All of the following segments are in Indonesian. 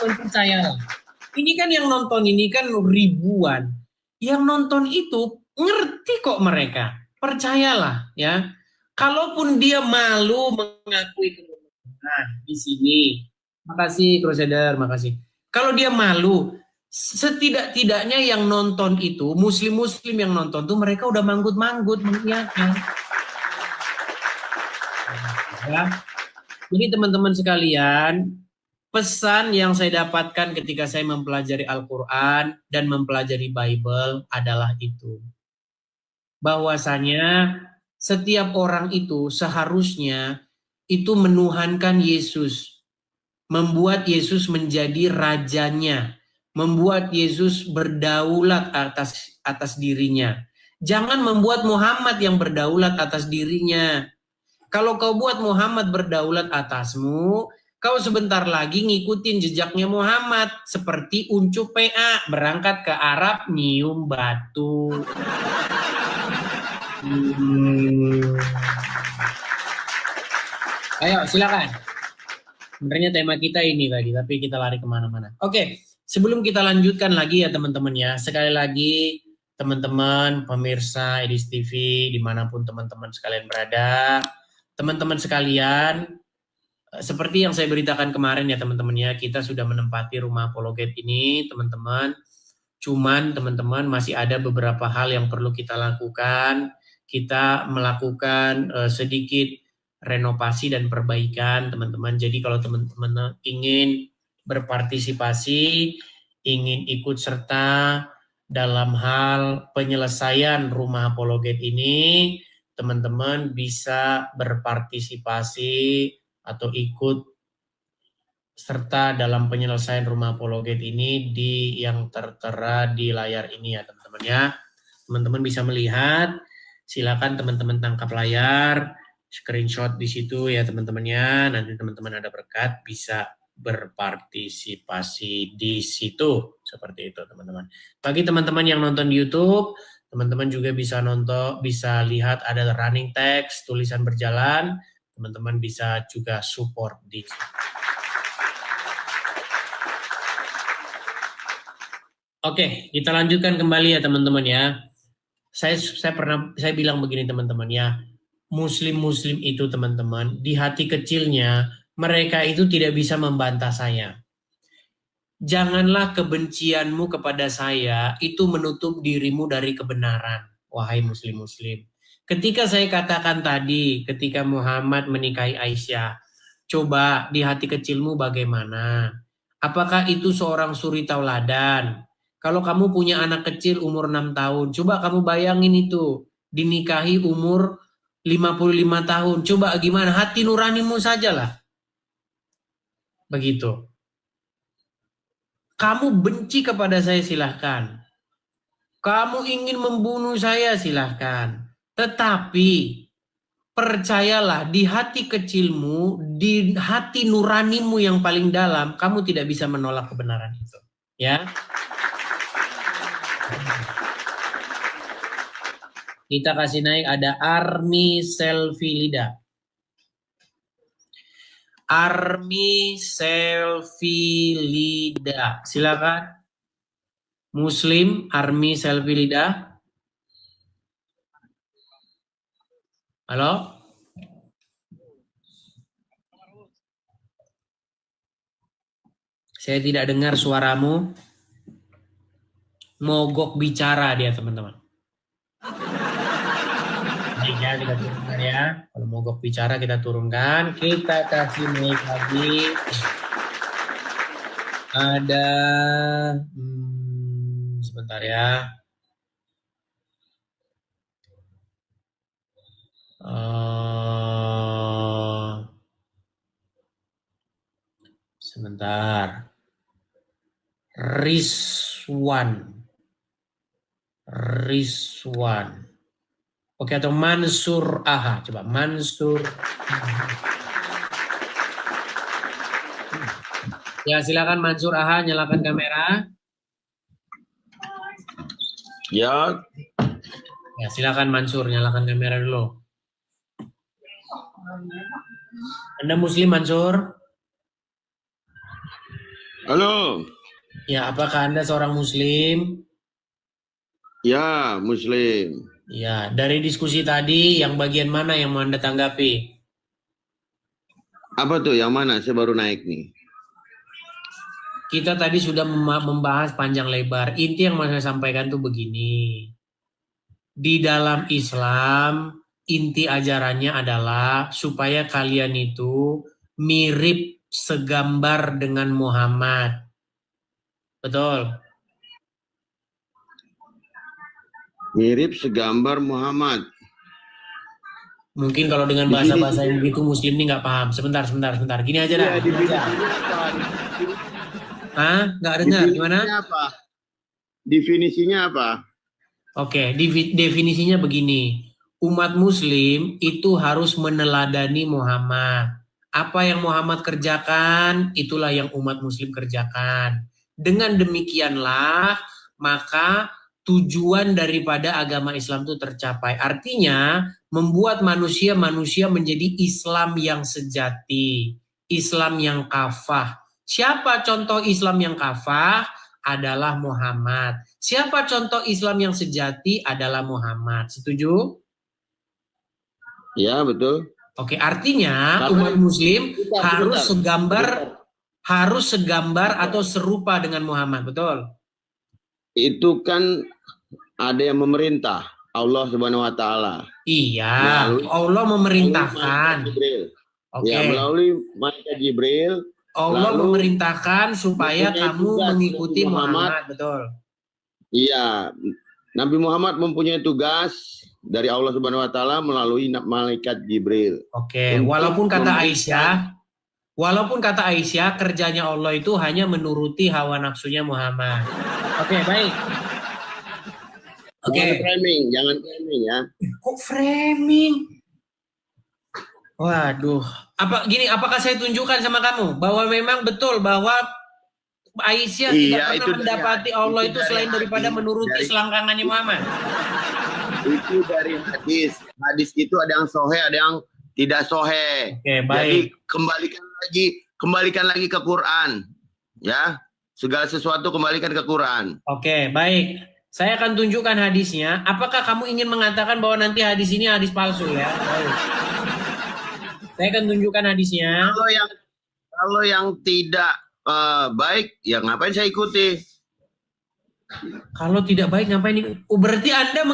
teman-teman percayalah. Ini kan yang nonton ini kan ribuan. Yang nonton itu ngerti kok mereka. Percayalah ya. Kalaupun dia malu mengakui kebenaran di sini. Makasih Crusader, makasih. Kalau dia malu, setidak-tidaknya yang nonton itu, muslim-muslim yang nonton tuh mereka udah manggut-manggut mengiyakan. Ya. Jadi teman-teman sekalian, pesan yang saya dapatkan ketika saya mempelajari Al-Quran dan mempelajari Bible adalah itu. Bahwasanya setiap orang itu seharusnya itu menuhankan Yesus. Membuat Yesus menjadi rajanya. Membuat Yesus berdaulat atas dirinya. Jangan membuat Muhammad yang berdaulat atas dirinya. Kalau kau buat Muhammad berdaulat atasmu, kau sebentar lagi ngikutin jejaknya Muhammad. Seperti Uncup PA, berangkat ke Arab, nyium batu. Ayo, silakan. Sebenarnya tema kita ini tadi, tapi kita lari kemana-mana. Oke, sebelum kita lanjutkan lagi ya teman-teman ya. Sekali lagi, teman-teman, pemirsa Edis TV, dimanapun teman-teman sekalian berada. Teman-teman sekalian, seperti yang saya beritakan kemarin ya teman-teman ya, kita sudah menempati rumah apologet ini teman-teman. Cuman teman-teman masih ada beberapa hal yang perlu kita lakukan. Kita melakukan sedikit renovasi dan perbaikan teman-teman. Jadi kalau teman-teman ingin berpartisipasi, ingin ikut serta dalam hal penyelesaian rumah apologet ini, teman-teman bisa berpartisipasi atau ikut serta dalam penyelesaian rumah apologet ini di yang tertera di layar ini ya teman-teman ya. Teman-teman bisa melihat, silakan teman-teman tangkap layar, screenshot di situ ya teman-temannya. Nanti teman-teman ada berkat bisa berpartisipasi di situ seperti itu teman-teman. Bagi teman-teman yang nonton di YouTube, teman-teman juga bisa bisa lihat ada running text, tulisan berjalan. Teman-teman bisa juga support di situ. Oke, kita lanjutkan kembali ya teman-teman ya. Saya bilang begini teman-teman ya. Muslim-muslim itu teman-teman, di hati kecilnya mereka itu tidak bisa membantah saya. Janganlah kebencianmu kepada saya itu menutup dirimu dari kebenaran, wahai muslim-muslim. Ketika saya katakan tadi, ketika Muhammad menikahi Aisyah, coba di hati kecilmu bagaimana? Apakah itu seorang suri tauladan? Kalau kamu punya anak kecil umur 6 tahun, coba kamu bayangin itu, dinikahi umur 55 tahun. Coba gimana? Hati nuranimu sajalah. Begitu. Kamu benci kepada saya silahkan. Kamu ingin membunuh saya silahkan. Tetapi percayalah di hati kecilmu, di hati nuranimu yang paling dalam, kamu tidak bisa menolak kebenaran itu. Ya. Kita kasih naik ada Army Selvilida. Army Selvilida. Silakan. Muslim Army Selvilida. Halo? Saya tidak dengar suaramu. Mogok bicara dia teman-teman. Ya, kita turunkan ya. Kalau mogok bicara kita turunkan. Kita kasih naik lagi. Ada sebentar ya. Sebentar. Rizwan. Oke, atau Mansur Aha. Coba Mansur. Ya, silakan Mansur Aha, nyalakan kamera. Ya. Ya, silakan Mansur, nyalakan kamera dulu. Anda Muslim, Mansur? Halo. Ya, apakah Anda seorang Muslim? Ya, Muslim. Ya, dari diskusi tadi, yang bagian mana yang mau Anda tanggapi? Apa tuh yang mana? Saya baru naik nih. Kita tadi sudah membahas panjang lebar. Inti yang mau saya sampaikan tuh begini. Di dalam Islam, inti ajarannya adalah supaya kalian itu mirip segambar dengan Muhammad. Betul. Mirip segambar Muhammad. Mungkin kalau dengan bahasa-bahasa yang begitu Muslim ini nggak paham. Sebentar. Gini aja dah. Iya, definisinya apa? Hah? Nggak dengar? Gimana? Apa? Definisinya apa? Oke, definisinya begini. Umat Muslim itu harus meneladani Muhammad. Apa yang Muhammad kerjakan, itulah yang umat Muslim kerjakan. Dengan demikianlah, maka tujuan daripada agama Islam itu tercapai. Artinya, membuat manusia menjadi Islam yang sejati, Islam yang kafah. Siapa contoh Islam yang kafah? Adalah Muhammad. Siapa contoh Islam yang sejati? Adalah Muhammad. Setuju? Ya, betul. Oke, artinya umat Muslim harus segambar atau serupa dengan Muhammad, betul? Itu kan ada yang memerintah, Allah Subhanahu wa taala. Iya, Allah memerintahkan. Oke. Ya, melalui malaikat Jibril. Allah memerintahkan supaya kamu mengikuti Muhammad, betul? Iya, Nabi Muhammad mempunyai tugas dari Allah Subhanahu wa taala melalui malaikat Jibril. Oke, walaupun kata Aisyah kerjanya Allah itu hanya menuruti hawa nafsunya Muhammad. Oke, baik. Oke. Jangan framing ya. Kok framing? Waduh, apakah saya tunjukkan sama kamu bahwa memang betul bahwa Aisyah tidak pernah mendapati Allah itu selain daripada menuruti selangkangannya Muhammad? Itu dari hadis. Hadis itu ada yang sohe, ada yang tidak sohe. Oke, baik. Jadi kembalikan lagi ke Quran, ya. Segala sesuatu kembalikan ke Quran. Oke, baik. Saya akan tunjukkan hadisnya. Apakah kamu ingin mengatakan bahwa nanti hadis ini hadis palsu ya? Baik. Saya akan tunjukkan hadisnya. Kalau yang tidak baik, ya ngapain saya ikuti? Kalau tidak baik ngapain? Berarti Anda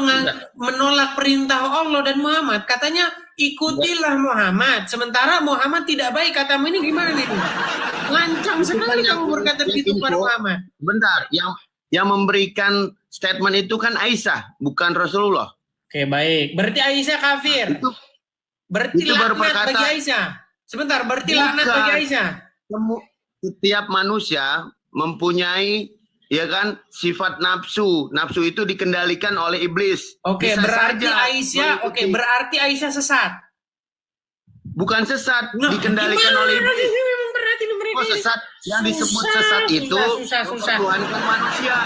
menolak perintah Allah dan Muhammad. Katanya ikutilah Muhammad. Sementara Muhammad tidak baik. Katamu ini gimana nih? Lancang sekali kamu berkata begitu pada Muhammad. Bentar, yang memberikan statement itu kan Aisyah, bukan Rasulullah. Oke, baik. Berarti Aisyah kafir. Berarti itu laknat bagi Aisyah. Sebentar, berarti laknat bagi Aisyah. Setiap manusia mempunyai, ya kan, sifat nafsu. Nafsu itu dikendalikan oleh iblis. Oke, berarti Aisyah sesat. Bukan sesat, dikendalikan oleh iblis. Sesat yang disebut sesat itu mempertuhankan manusia.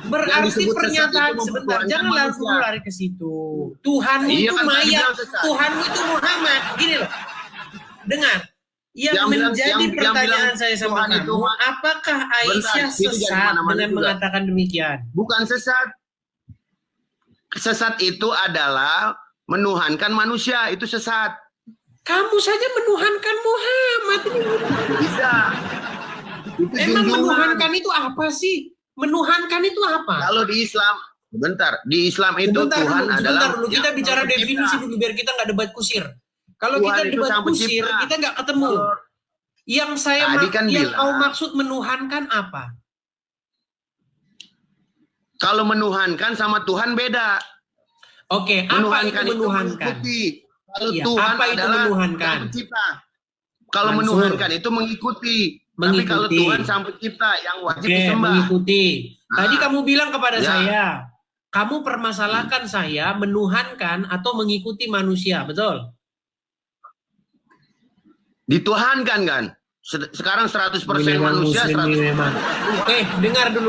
Berarti pernyataan sebentar, jangan langsung lari ke situ. Tuhanmu itu mayat, Tuhanmu itu Muhammad. Gini loh, dengar. Yang menjadi pertanyaan saya sama kamu, apakah Aisyah sesat dengan mengatakan demikian? Bukan sesat. Sesat itu adalah menuhankan manusia, itu sesat. Kamu saja menuhankan Muhammad. Tidak. Emang menuhankan itu apa sih? Menuhankan itu apa? Kalau di Islam, di Islam itu Tuhan adalah. Dulu kita bicara definisi dulu biar kita nggak debat kusir. Kalau kita debat kusir, kita nggak ketemu. Yang kau maksud menuhankan apa? Kalau menuhankan sama Tuhan beda. Oke, apa itu menuhankan? Kalau Tuhan apa itu menuhankan? Kalau menuhankan itu mengikuti. Tapi kalau Tuhan sang pencipta yang wajib disembah. Mengikuti. Tadi kamu bilang kepada saya, kamu permasalahkan saya menuhankan atau mengikuti manusia, betul? Dituhankan kan? Sekarang 100% manusia, 100%.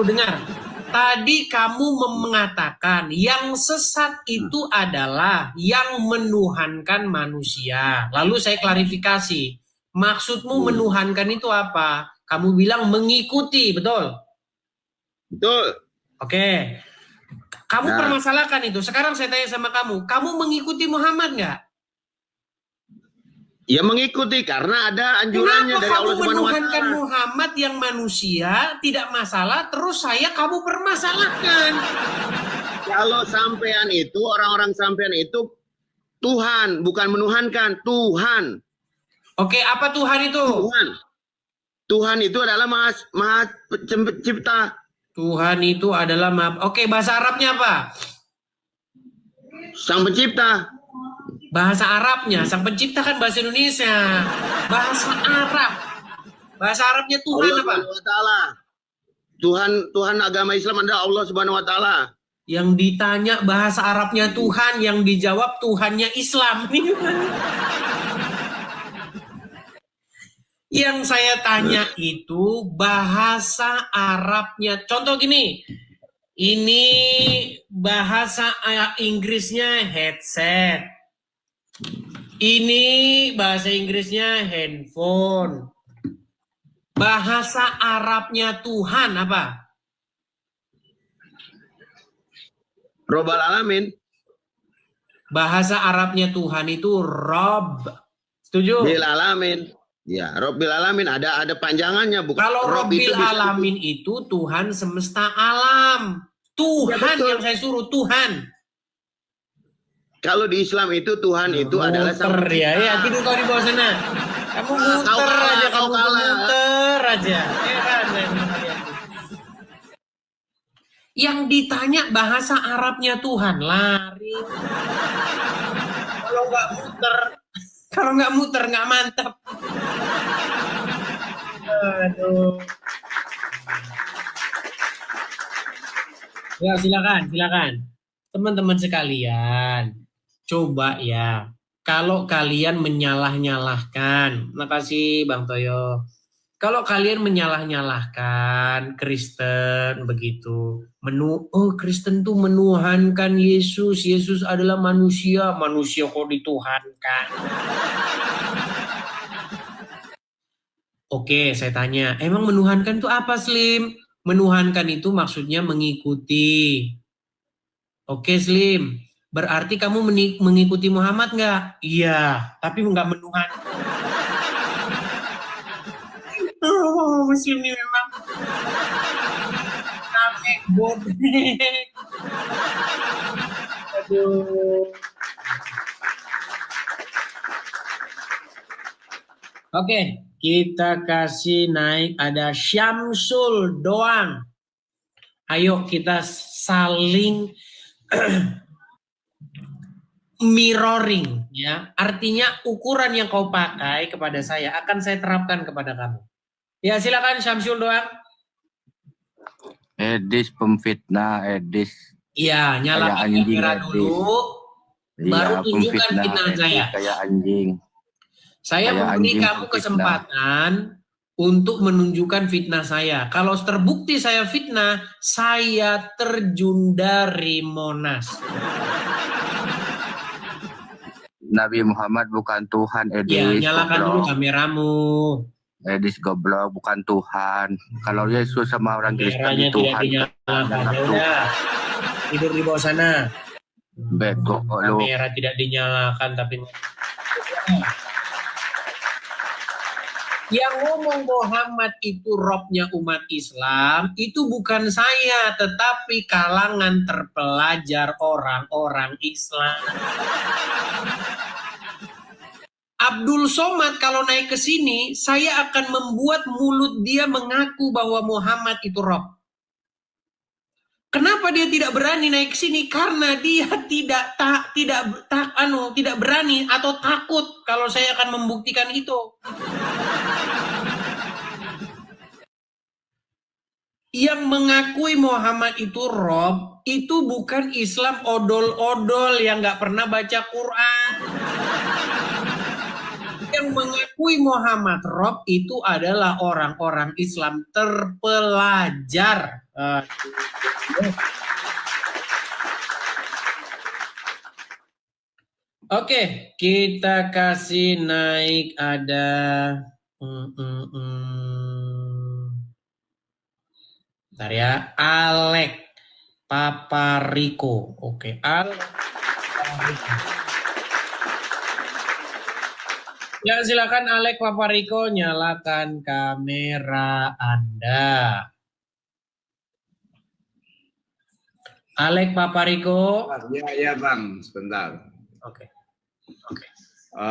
Dengar. Tadi kamu mengatakan yang sesat itu adalah yang menuhankan manusia. Lalu saya klarifikasi. Maksudmu menuhankan itu apa? Kamu bilang mengikuti, betul? Betul. Oke. Kamu Nah. permasalahkan itu. Sekarang saya tanya sama kamu mengikuti Muhammad nggak? Ya mengikuti karena ada anjurannya Kenapa dari kamu Allah Subhanahu wa menuhankan taala. Muhammad yang manusia tidak masalah, terus kamu permasalahkan? Kalau sampean itu orang-orang sampean itu Tuhan, bukan menuhankan, Tuhan. Oke, apa Tuhan itu? Tuhan itu adalah maha pencipta. Tuhan itu adalah Oke, bahasa Arabnya apa? Sang pencipta. Bahasa Arabnya, sang pencipta kan bahasa Indonesia. Bahasa Arab. Bahasa Arabnya Tuhan Allah apa? Subhanahu wa taala. Tuhan agama Islam adalah Allah Subhanahu wa taala. Yang ditanya bahasa Arabnya Tuhan, yang dijawab Tuhannya Islam. Yang saya tanya itu bahasa Arabnya. Contoh gini, ini bahasa Inggrisnya headset. Ini bahasa Inggrisnya handphone. Bahasa Arabnya Tuhan apa? Robbal alamin. Bahasa Arabnya Tuhan itu Rob. Setuju? Bil alamin. Ya, Robbil alamin ada panjangannya, bukan. Kalau Rob Robbil itu alamin itu Tuhan semesta alam. Tuhan ya, yang saya suruh, Tuhan. Kalau di Islam itu Tuhan itu adalah sang pencipta. Ya, tidur kau di bawah sana. Kamu muter aja, kamu muter aja. Yang ditanya bahasa Arabnya Tuhan, lari. Kalau nggak muter nggak mantap. Aduh. Ya, silakan. Teman-teman sekalian, coba ya. Kalau kalian menyalah-nyalahkan, makasih Bang Toyo. Kalau kalian menyalah-nyalahkan Kristen begitu, Kristen tuh menuhankan Yesus, Yesus adalah manusia kok dituhankan. Oke, saya tanya, emang menuhankan itu apa, Slim? Menuhankan itu maksudnya mengikuti. Oke, Slim. Berarti kamu mengikuti Muhammad nggak? Iya, tapi nggak menuhankan. Muslim ini memang namek bodek. Aduh. Oke, kita kasih naik ada Syamsul doang. Ayo kita saling mirroring ya. Artinya ukuran yang kau pakai kepada saya akan saya terapkan kepada kamu. Ya, silakan Syamsul doang. Edis pemfitnah, Edis. Iya, nyalakan kamera dulu. Baru tunjukkan fitnah saya. Kayak anjing. Saya memberi kamu kesempatan untuk menunjukkan fitnah saya. Kalau terbukti saya fitnah, saya terjun dari Monas. Nabi Muhammad bukan Tuhan, Edis. Ya, nyalakan dulu kameramu. Edis goblok, bukan Tuhan. Kalau Yesus sama orang Kristen itu Tuhan. Tidur di bawah sana. Bego lu. Kamera tidak dinyalakan tapi yang ngomong Muhammad itu robnya umat Islam itu bukan saya, tetapi kalangan terpelajar orang-orang Islam. Abdul Somad kalau naik ke sini, saya akan membuat mulut dia mengaku bahwa Muhammad itu Rob. Kenapa dia tidak berani naik ke sini? Karena dia tidak berani atau takut kalau saya akan membuktikan itu. Yang mengakui Muhammad itu Rob, itu bukan Islam odol-odol yang nggak pernah baca Quran. Yang mengakui Muhammad Rob itu adalah orang-orang Islam terpelajar. Oke, kita kasih naik ada Bentar ya. Alek Papariko. Oke, Alek Papariko. Ya, silakan Alek Papariko, nyalakan kamera Anda. Alek Papariko. Ya Bang, sebentar. Oke.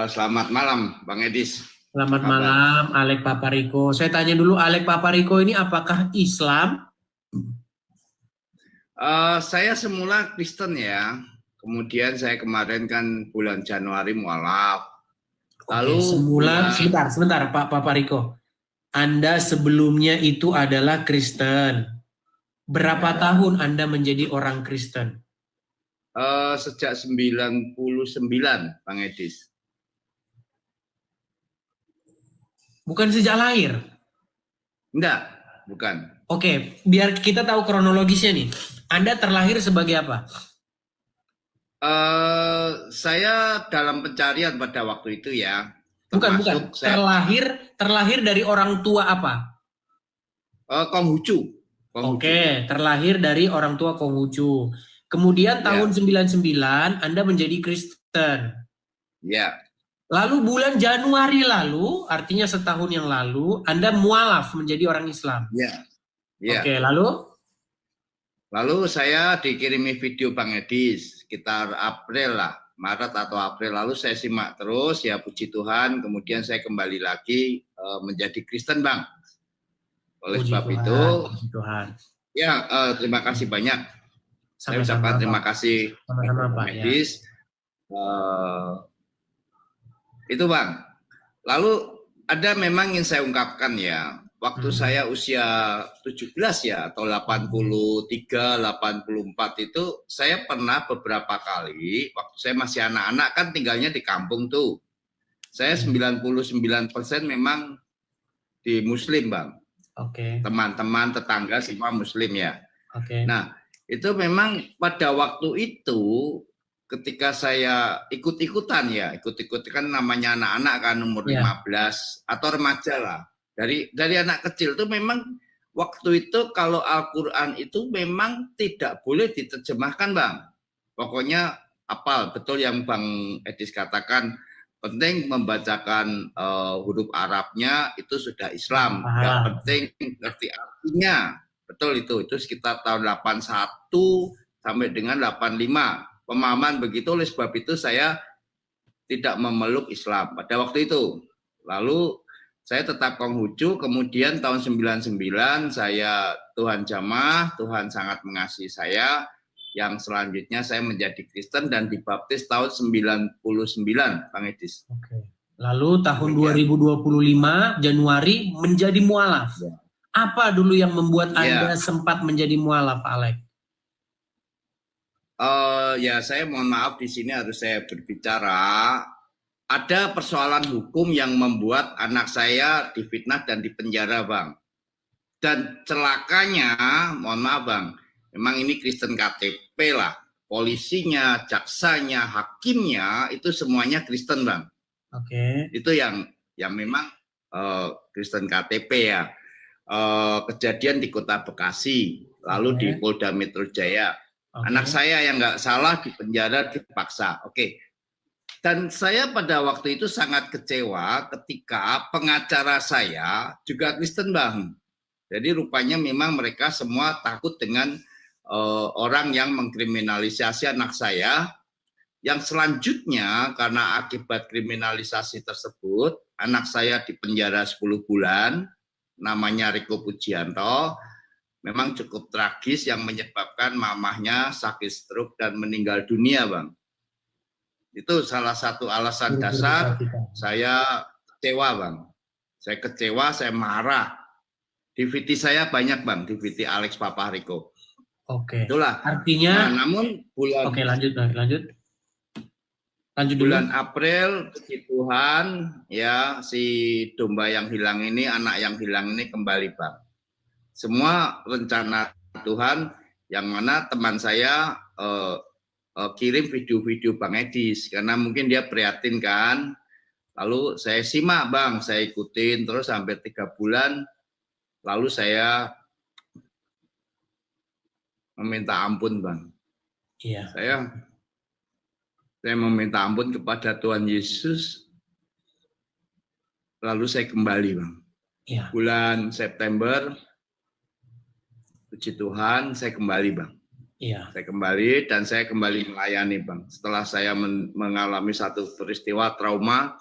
Selamat malam Bang Edis. Selamat malam Alek Papariko. Saya tanya dulu, Alek Papariko ini apakah Islam? Saya semula Kristen ya. Kemudian saya kemarin kan bulan Januari mualaf. Lalu sebentar Pak Papariko. Anda sebelumnya itu adalah Kristen. Berapa tahun Anda menjadi orang Kristen? Sejak 99 Bang Edis. Bukan sejak lahir? Enggak, bukan. Oke, biar kita tahu kronologisnya nih. Anda terlahir sebagai apa? Saya dalam pencarian pada waktu itu ya. Bukan. Terlahir dari orang tua apa? Konghucu. Oke, terlahir dari orang tua Konghucu. Kemudian tahun 99 Anda menjadi Kristen. Ya. Lalu bulan Januari lalu, artinya setahun yang lalu, Anda mualaf menjadi orang Islam. Ya. Oke, lalu? Lalu saya dikirimi video Bang Edis sekitar April lah, Maret atau April. Lalu saya simak terus, ya puji Tuhan. Kemudian saya kembali lagi menjadi Kristen Bang. Oleh sebab itu, puji Tuhan. Ya terima kasih banyak. Saya ucapkan terima kasih Bang Edis. Itu Bang. Lalu ada memang yang saya ungkapkan ya. Waktu saya usia 17 ya atau 83, 84 itu saya pernah beberapa kali waktu saya masih anak-anak kan tinggalnya di kampung tuh. Saya 99% memang di Muslim Bang. Oke. Teman-teman tetangga semua Muslim ya. Oke. Nah, itu memang pada waktu itu ketika saya ikut-ikutan kan namanya anak-anak kan umur 15 atau remaja lah. Dari anak kecil tuh memang waktu itu kalau Al-Quran itu memang tidak boleh diterjemahkan Bang. Pokoknya hafal betul yang Bang Edis katakan, penting membacakan huruf Arabnya itu sudah Islam. Nggak penting ngerti artinya. Betul itu sekitar tahun 81 sampai dengan 85. Pemahaman begitu, oleh sebab itu saya tidak memeluk Islam pada waktu itu. Lalu saya tetap Konghucu, kemudian tahun 99 saya Tuhan jamah, Tuhan sangat mengasihi saya. Yang selanjutnya saya menjadi Kristen dan dibaptis tahun 99, Bang Edis. Oke. Lalu tahun 2025 Januari menjadi mualaf. Ya. Apa dulu yang membuat Anda sempat menjadi mualaf, Pak Alek? Ya saya mohon maaf di sini harus saya berbicara. Ada persoalan hukum yang membuat anak saya difitnah dan dipenjara Bang. Dan celakanya, mohon maaf Bang, memang ini Kristen KTP lah. Polisinya, jaksanya, hakimnya itu semuanya Kristen Bang. Oke. Itu yang memang Kristen KTP ya. Kejadian di Kota Bekasi, lalu di Polda Metro Jaya. Anak saya yang nggak salah dipenjara dipaksa. Oke. Dan saya pada waktu itu sangat kecewa ketika pengacara saya juga Kristen Bang. Jadi rupanya memang mereka semua takut dengan orang yang mengkriminalisasi anak saya. Yang selanjutnya karena akibat kriminalisasi tersebut, anak saya dipenjara 10 bulan, namanya Riko Pujianto. Memang cukup tragis yang menyebabkan mamahnya sakit stroke dan meninggal dunia Bang. Itu salah satu alasan dasar saya kecewa Bang. Saya kecewa, saya marah. DVD saya banyak Bang, DVD Alex Papariko. Oke. Itulah. Artinya. Nah, namun bulan. Oke, lanjut. Bulan April, puji Tuhan, ya si domba yang hilang ini, anak yang hilang ini kembali Bang. Semua rencana Tuhan, yang mana teman saya kirim video-video Bang Edis karena mungkin dia prihatin kan. Lalu saya simak Bang, saya ikutin terus sampai 3 bulan. Lalu saya meminta ampun, Bang. Iya. Saya meminta ampun kepada Tuhan Yesus, lalu saya kembali, Bang. Iya. Bulan September, puji Tuhan, saya kembali, Bang. Iya. Saya kembali dan saya kembali melayani, Bang. Setelah saya mengalami satu peristiwa trauma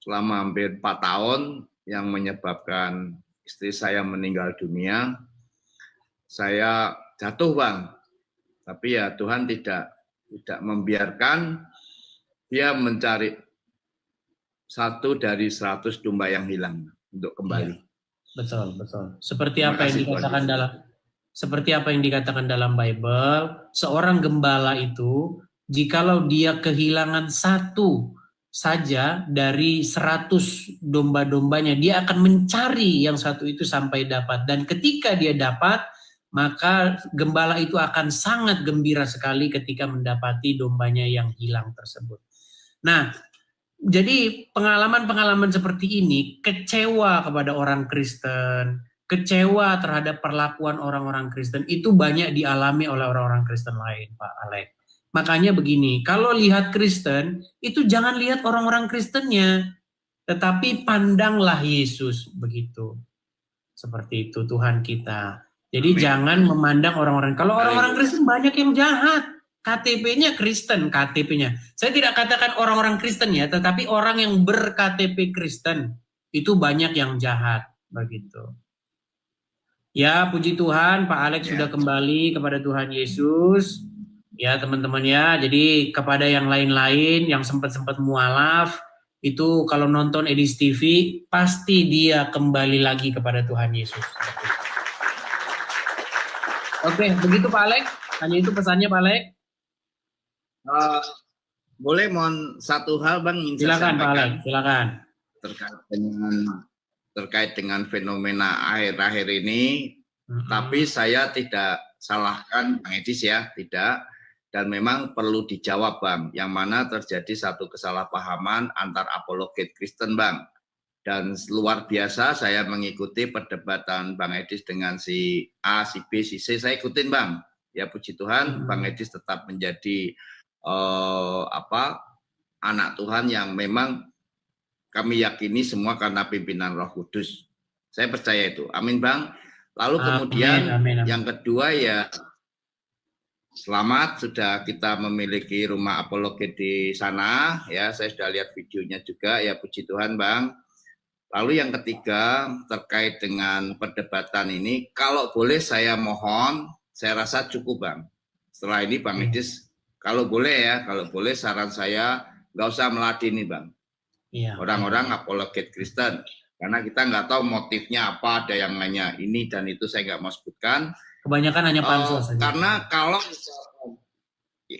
selama hampir 4 tahun yang menyebabkan istri saya meninggal dunia, saya jatuh, Bang. Tapi ya Tuhan tidak membiarkan dia mencari satu dari 100 domba yang hilang untuk kembali. Iya. Betul. Seperti apa yang dikatakan dalam Bible, seorang gembala itu jikalau dia kehilangan satu saja dari 100 domba-dombanya, dia akan mencari yang satu itu sampai dapat. Dan ketika dia dapat, maka gembala itu akan sangat gembira sekali ketika mendapati dombanya yang hilang tersebut. Nah, jadi pengalaman-pengalaman seperti ini kecewa kepada orang Kristen, kecewa terhadap perlakuan orang-orang Kristen itu banyak dialami oleh orang-orang Kristen lain, Pak Alex. Makanya begini, kalau lihat Kristen, itu jangan lihat orang-orang Kristennya, tetapi pandanglah Yesus, begitu. Seperti itu Tuhan kita. Jadi jangan memandang orang-orang. Kalau orang-orang Kristen banyak yang jahat. KTP-nya Kristen, KTP-nya. Saya tidak katakan orang-orang Kristen ya, tetapi orang yang ber-KTP Kristen, itu banyak yang jahat, begitu. Ya, puji Tuhan, Pak Alex sudah kembali kepada Tuhan Yesus. Ya, teman-teman ya. Jadi kepada yang lain-lain yang sempat-sempat mualaf, itu kalau nonton Edis TV, pasti dia kembali lagi kepada Tuhan Yesus. Oke, begitu Pak Alex. Hanya itu pesannya Pak Alex. Boleh mohon satu hal, Bang, ingin silakan saya Pak Alex, silakan. Terkait dengan fenomena akhir-akhir ini, tapi saya tidak salahkan Bang Edis ya, tidak. Dan memang perlu dijawab, Bang, yang mana terjadi satu kesalahpahaman antar apologet Kristen, Bang. Dan luar biasa saya mengikuti perdebatan Bang Edis dengan si A, si B, si C, saya ikutin, Bang. Ya puji Tuhan, Bang Edis tetap menjadi anak Tuhan yang memang kami yakini semua karena pimpinan Roh Kudus. Saya percaya itu. Amin, Bang. Lalu kemudian amin. Yang kedua ya, selamat sudah kita memiliki rumah apologet di sana ya, saya sudah lihat videonya juga ya, puji Tuhan, Bang. Lalu yang ketiga terkait dengan perdebatan ini, kalau boleh saya mohon, saya rasa cukup, Bang. Setelah ini Bang Edis, kalau boleh ya, kalau boleh saran saya nggak usah meladeni, Bang. Orang-orang apologet Kristen, karena kita nggak tahu motifnya apa, ada yang nanya ini dan itu, saya nggak mau sebutkan. Kebanyakan hanya pansos saja. Karena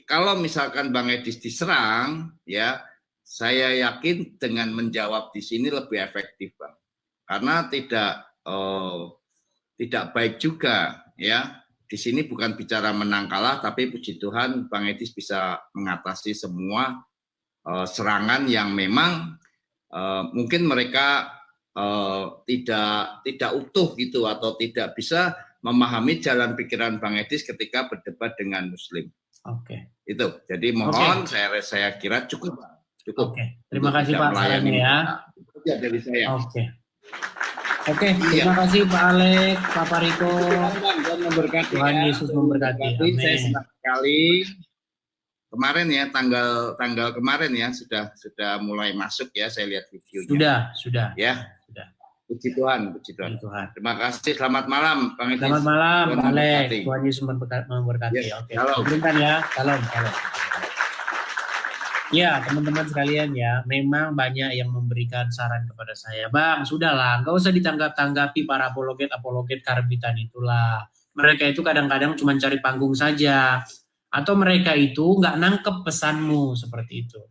kalau misalkan Bang Edis diserang, ya saya yakin dengan menjawab di sini lebih efektif, Bang. Karena tidak baik juga, ya. Di sini bukan bicara menang kalah, tapi puji Tuhan Bang Edis bisa mengatasi semua serangan yang memang mungkin mereka tidak utuh gitu, atau tidak bisa memahami jalan pikiran Bang Edis ketika berdebat dengan Muslim. Oke. Itu. Jadi mohon saya kira cukup. Oke. Terima kasih Pak sarannya ya. Itu dari saya. Oke. Terima kasih Pak Alex, Pak Pariko. Tuhan Yesus memberkati. Saya senang sekali. Kemarin ya, tanggal kemarin ya sudah mulai masuk ya, saya lihat videonya. Sudah. Ya. Sudah. Puji Tuhan. Terima kasih. Selamat malam, Bang Edis. Selamat malam, Pak Alex. Tuhan Yesus memberkati. Yes. Oke. Salam. Berikan ya. Salam. Ya, teman-teman sekalian ya, memang banyak yang memberikan saran kepada saya. Bang, sudahlah, nggak usah ditanggap-tanggapi para apologet karbitan itulah. Mereka itu kadang-kadang cuma cari panggung saja. Atau mereka itu nggak nangkep pesanmu, seperti itu.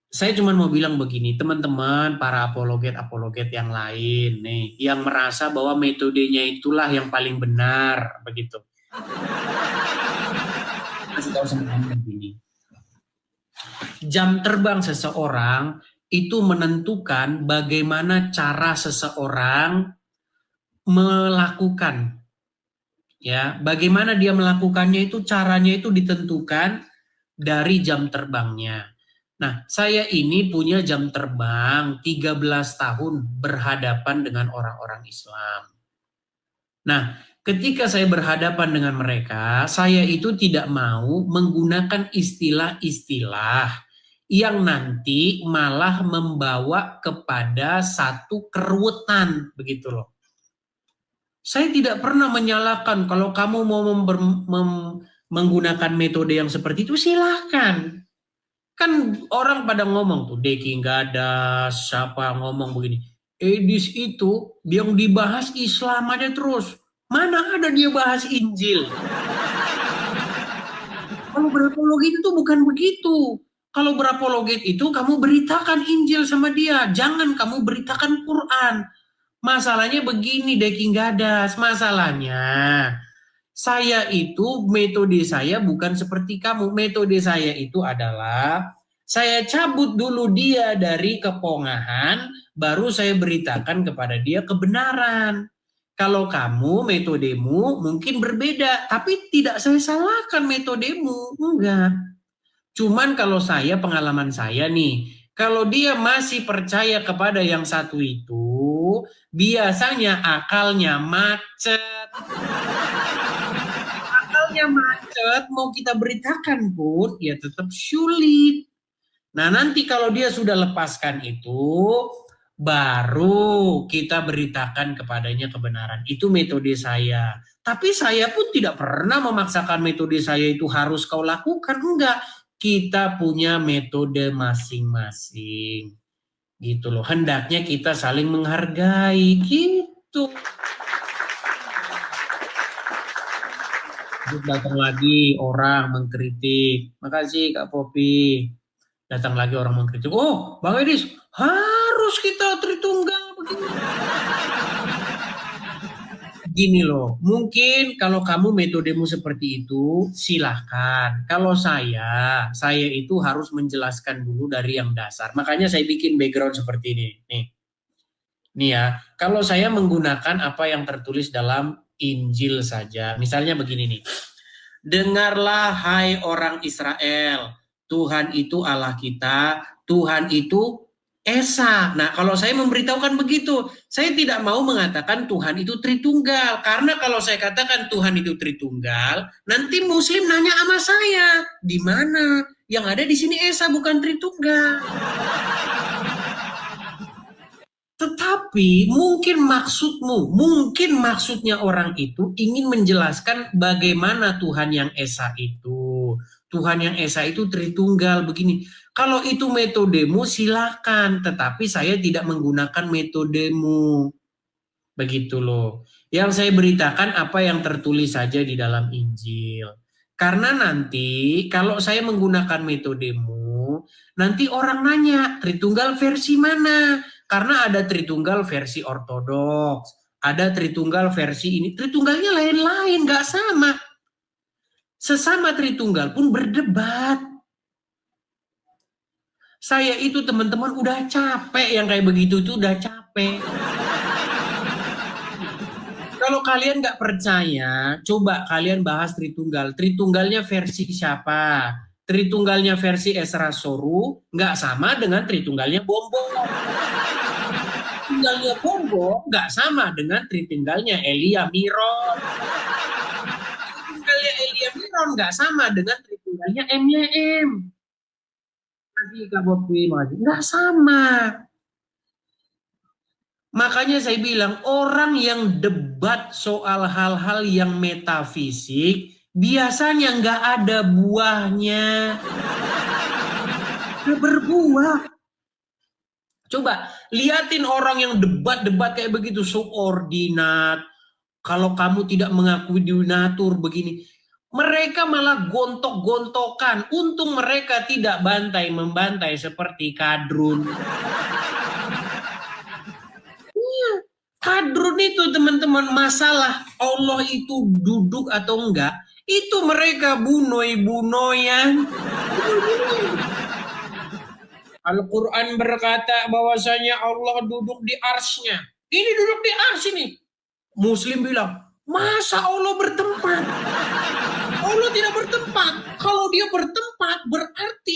Saya cuma mau bilang begini, teman-teman, para apologet yang lain nih, yang merasa bahwa metodenya itulah yang paling benar, begitu. Kasih tahu sama kalian begini. Jam terbang seseorang itu menentukan bagaimana cara seseorang melakukan Ya, bagaimana dia melakukannya itu, caranya itu ditentukan dari jam terbangnya. Nah, saya ini punya jam terbang 13 tahun berhadapan dengan orang-orang Islam. Nah, ketika saya berhadapan dengan mereka, saya itu tidak mau menggunakan istilah-istilah yang nanti malah membawa kepada satu keruwetan, begitu loh. Saya tidak pernah menyalahkan kalau kamu mau menggunakan metode yang seperti itu, silahkan. Kan orang pada ngomong tuh, Deki nggak ada siapa ngomong begini. Edis itu yang dibahas Islam aja terus. Mana ada dia bahas Injil? Kalau berapologet itu bukan begitu. Kalau berapologet itu kamu beritakan Injil sama dia. Jangan kamu beritakan Quran. Masalahnya begini, Deki Gadas. Masalahnya saya itu, metode saya bukan seperti kamu. Metode saya itu adalah saya cabut dulu dia dari kepongahan, baru saya beritakan kepada dia kebenaran. Kalau kamu, metodemu mungkin berbeda, tapi tidak saya salahkan metodemu, enggak. Cuman kalau saya, pengalaman saya nih, kalau dia masih percaya kepada yang satu itu, biasanya akalnya macet. Macet, mau kita beritakan pun ya tetap sulit. Nah, nanti kalau dia sudah lepaskan itu, baru kita beritakan kepadanya kebenaran. Itu metode saya. Tapi saya pun tidak pernah memaksakan metode saya itu harus kau lakukan. Enggak. Kita punya metode masing-masing. Gitu loh. Hendaknya kita saling menghargai. Gitu. Datang lagi orang mengkritik. Makasih Kak Popi. Datang lagi orang mengkritik. Oh, Bang Edis, harus kita Tritunggal begini. Gini loh, mungkin kalau kamu metodemu seperti itu, silahkan. Kalau saya itu harus menjelaskan dulu dari yang dasar. Makanya saya bikin background seperti ini. Nih ya, kalau saya menggunakan apa yang tertulis dalam Injil saja. Misalnya begini nih. Dengarlah hai orang Israel, Tuhan itu Allah kita, Tuhan itu Esa. Nah, kalau saya memberitahukan begitu, saya tidak mau mengatakan Tuhan itu Tritunggal. Karena kalau saya katakan Tuhan itu Tritunggal, nanti Muslim nanya sama saya, di mana? Yang ada di sini Esa bukan Tritunggal. Tetapi mungkin maksudnya orang itu ingin menjelaskan bagaimana Tuhan yang Esa itu. Tuhan yang Esa itu Tritunggal begini. Kalau itu metodemu silakan, tetapi saya tidak menggunakan metodemu. Begitu loh. Yang saya beritakan apa yang tertulis saja di dalam Injil. Karena nanti kalau saya menggunakan metodemu, nanti orang nanya Tritunggal versi mana? Karena ada Tritunggal versi ortodoks, ada Tritunggal versi ini. Tritunggalnya lain-lain, gak sama. Sesama Tritunggal pun berdebat. Saya itu teman-teman udah capek yang kayak begitu itu udah capek. Kalau kalian gak percaya, coba kalian bahas Tritunggal. Tritunggalnya versi siapa? Tritunggalnya versi Esra Soru gak sama dengan Tritunggalnya Bombo. Tritunggalnya Bombo nggak sama dengan Tritunggalnya Elia Miron. Tritunggalnya Elia Miron nggak sama dengan Tritunggalnya MYM. Masih Kak Bopi, nggak sama. Makanya saya bilang orang yang debat soal hal-hal yang metafisik biasanya nggak ada buahnya. Nggak berbuah. Coba liatin orang yang debat-debat kayak begitu, subordinat. Kalau kamu tidak mengakui donatur begini. Mereka malah gontok-gontokan. Untung mereka tidak bantai-membantai seperti Kadrun. Iya, Kadrun itu teman-teman, masalah Allah itu duduk atau enggak, itu mereka bunoy-bunoyan. Al-Quran berkata bahwasanya Allah duduk di arsy-Nya. Ini duduk di arsy nih. Muslim bilang, Masa Allah bertempat? Allah tidak bertempat. Kalau dia bertempat berarti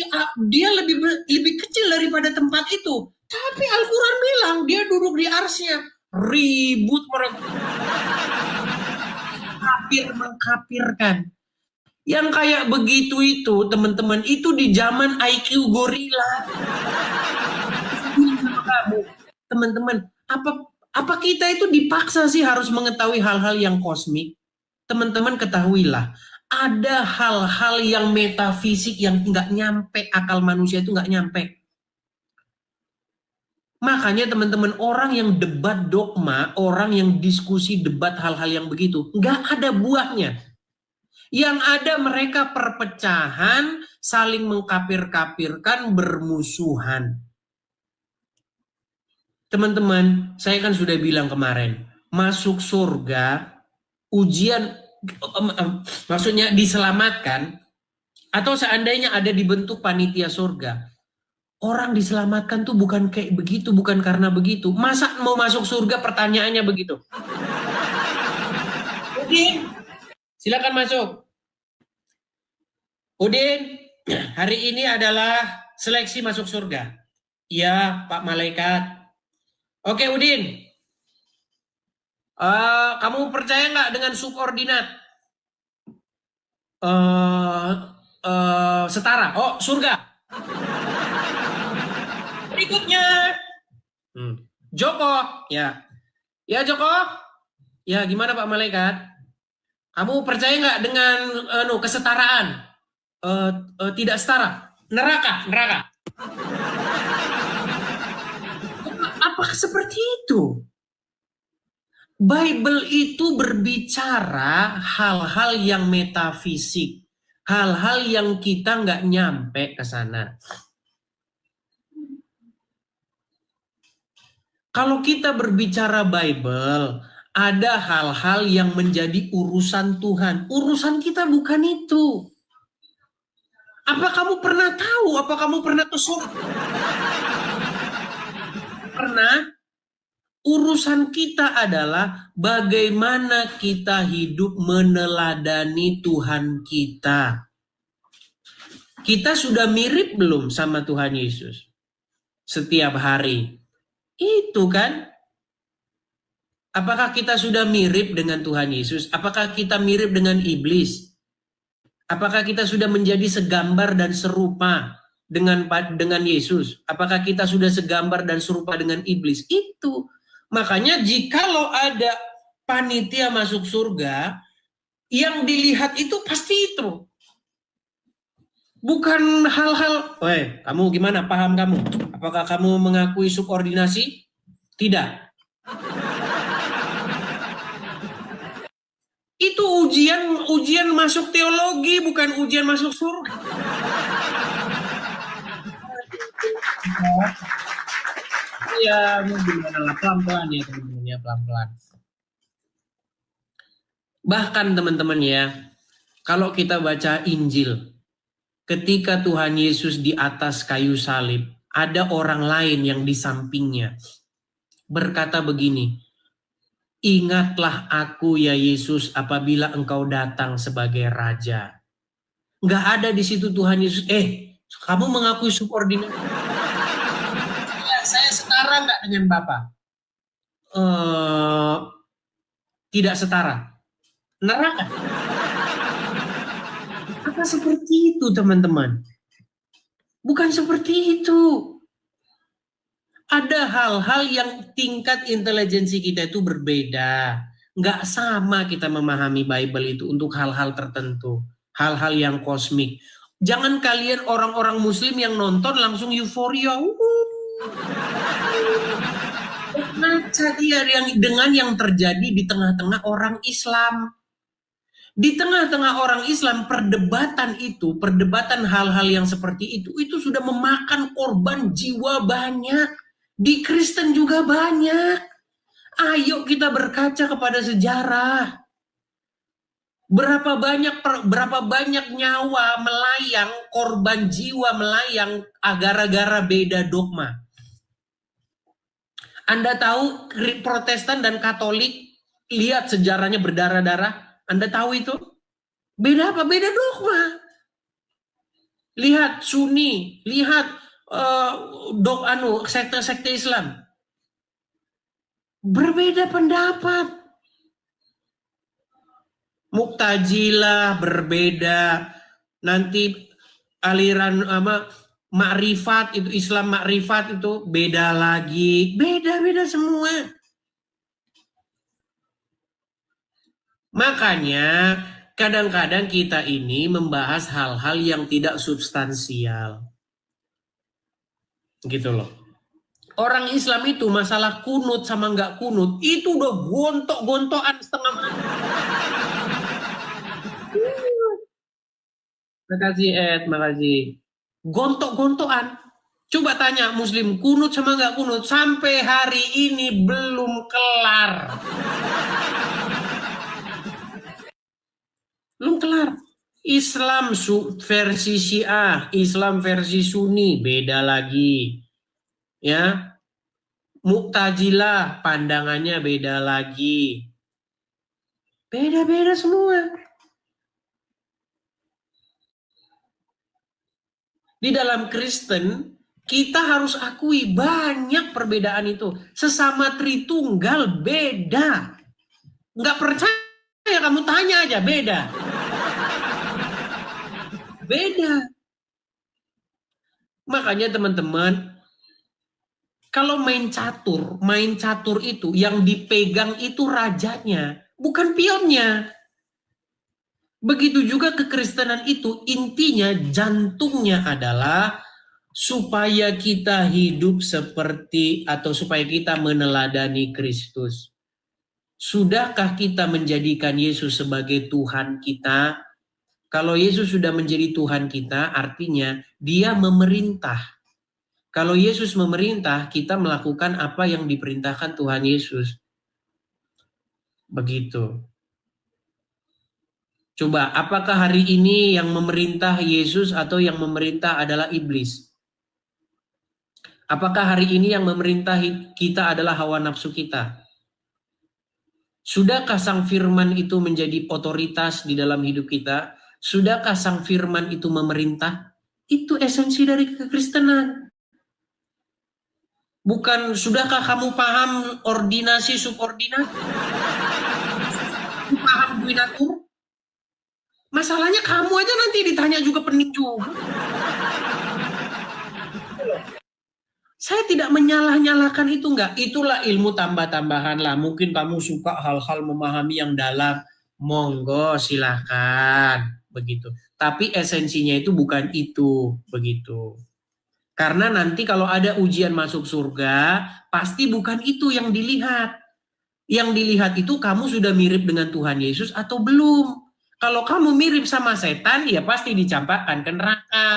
dia lebih kecil daripada tempat itu. Tapi Al-Quran bilang dia duduk di arsy-Nya. Ribut mereka. Kafir mengkafirkan. Yang kayak begitu itu teman-teman itu di zaman IQ gorila. Teman-teman, apa kita itu dipaksa sih harus mengetahui hal-hal yang kosmik? Teman-teman ketahuilah, ada hal-hal yang metafisik yang nggak nyampe, akal manusia itu nggak nyampe. Makanya teman-teman, orang yang debat dogma, orang yang diskusi debat hal-hal yang begitu, nggak ada buahnya. Yang ada mereka perpecahan, saling mengkafir-kafirkan, bermusuhan. Teman-teman, saya kan sudah bilang kemarin, masuk surga, ujian, maksudnya diselamatkan, atau seandainya ada dibentuk panitia surga, orang diselamatkan tuh bukan kayak begitu, bukan karena begitu. Masa mau masuk surga pertanyaannya begitu? Udin, silakan masuk. Udin, hari ini adalah seleksi masuk surga. Iya, Pak Malaikat. Oke, Udin. Kamu percaya nggak dengan subordinat? Setara. Oh, surga. Berikutnya. Joko. Ya. Ya, Joko. Ya, gimana Pak Malaikat? Kamu percaya nggak dengan kesetaraan? Tidak setara. Neraka. Apakah seperti itu? Bible itu berbicara hal-hal yang metafisik, hal-hal yang kita nggak nyampe ke sana. Kalau kita berbicara Bible, ada hal-hal yang menjadi urusan Tuhan. Urusan kita bukan itu. Apa kamu pernah tahu? Apa kamu pernah ke surga? Pernah? Urusan kita adalah bagaimana kita hidup meneladani Tuhan kita. Kita sudah mirip belum sama Tuhan Yesus? Setiap hari. Itu kan? Apakah kita sudah mirip dengan Tuhan Yesus? Apakah kita mirip dengan iblis? Apakah kita sudah menjadi segambar dan serupa dengan Yesus? Apakah kita sudah segambar dan serupa dengan iblis? Itu. Makanya jikalau ada panitia masuk surga, yang dilihat itu pasti itu. Bukan hal-hal, kamu gimana? Paham kamu? Apakah kamu mengakui subordinasi? Tidak. Itu ujian masuk teologi, bukan ujian masuk surga. Ya, gimana lah, pelan-pelan ya teman-teman ya, pelan-pelan. Bahkan teman-teman ya, kalau kita baca Injil, ketika Tuhan Yesus di atas kayu salib, ada orang lain yang di sampingnya berkata begini, ingatlah aku ya Yesus apabila engkau datang sebagai Raja. Nggak ada di situ Tuhan Yesus, kamu mengakui subordinat. Saya setara nggak dengan Bapa? Tidak setara. Neraka. Apa seperti itu teman-teman? Bukan seperti itu. Ada hal-hal yang tingkat intelijensi kita itu berbeda. Nggak sama kita memahami Bible itu untuk hal-hal tertentu. Hal-hal yang kosmik. Jangan kalian orang-orang muslim yang nonton langsung euforia. Baca dia dengan yang terjadi di tengah-tengah orang Islam. Di tengah-tengah orang Islam, perdebatan hal-hal yang seperti itu sudah memakan korban jiwa banyak. Di Kristen juga banyak. Ayo kita berkaca kepada sejarah. Berapa banyak nyawa melayang, korban jiwa melayang gara-gara beda dogma. Anda tahu Protestan dan Katolik lihat sejarahnya berdarah-darah. Anda tahu itu? Beda apa? Beda dogma. Lihat Sunni, lihat sekte-sekte Islam. Berbeda pendapat. Mu'tazilah berbeda. Nanti aliran makrifat itu, Islam makrifat itu beda lagi. Beda-beda semua. Makanya kadang-kadang kita ini membahas hal-hal yang tidak substansial. Gitu loh. Orang Islam itu masalah kunut sama nggak kunut, itu udah gontok-gontokan setengah mati. Makasih Ed, makasih. Gontok-gontokan. Coba tanya Muslim, kunut sama nggak kunut, sampai hari ini belum kelar. Belum kelar. Islam versi Syiah, Islam versi Sunni, beda lagi. Ya. Mu'tazilah, pandangannya beda lagi. Beda-beda semua. Di dalam Kristen, kita harus akui banyak perbedaan itu. Sesama Tritunggal beda. Nggak percaya? Ya kamu tanya aja, beda. Beda. Makanya teman-teman, kalau main catur itu yang dipegang itu rajanya, bukan pionnya. Begitu juga kekristenan itu intinya, jantungnya adalah supaya kita hidup seperti atau supaya kita meneladani Kristus. Sudahkah kita menjadikan Yesus sebagai Tuhan kita? Kalau Yesus sudah menjadi Tuhan kita, artinya Dia memerintah. Kalau Yesus memerintah, kita melakukan apa yang diperintahkan Tuhan Yesus. Begitu. Coba, apakah hari ini yang memerintah Yesus atau yang memerintah adalah iblis? Apakah hari ini yang memerintah kita adalah hawa nafsu kita? Sudahkah Sang Firman itu menjadi otoritas di dalam hidup kita? Sudahkah Sang Firman itu memerintah? Itu esensi dari kekristenan. Bukan sudahkah kamu paham ordinasi subordinat? Paham duinatur? Masalahnya kamu aja nanti ditanya juga pening juga. Saya tidak menyalah-nyalahkan itu, enggak. Itulah ilmu tambah-tambahan lah. Mungkin kamu suka hal-hal memahami yang dalam. Monggo silahkan. Begitu. Tapi esensinya itu bukan itu. Begitu. Karena nanti kalau ada ujian masuk surga, pasti bukan itu yang dilihat. Yang dilihat itu kamu sudah mirip dengan Tuhan Yesus atau belum. Kalau kamu mirip sama setan, ya pasti dicampakkan ke neraka.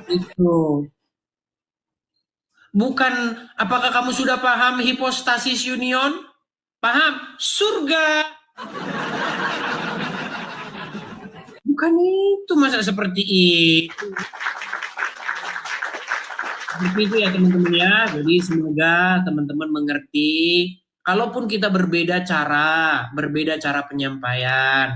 Itu. Bukan apakah kamu sudah paham hipostasis union? Paham? Surga. Bukan itu, masa seperti itu. Seperti itu ya teman-teman ya. Jadi semoga teman-teman mengerti. Kalaupun kita berbeda cara penyampaian,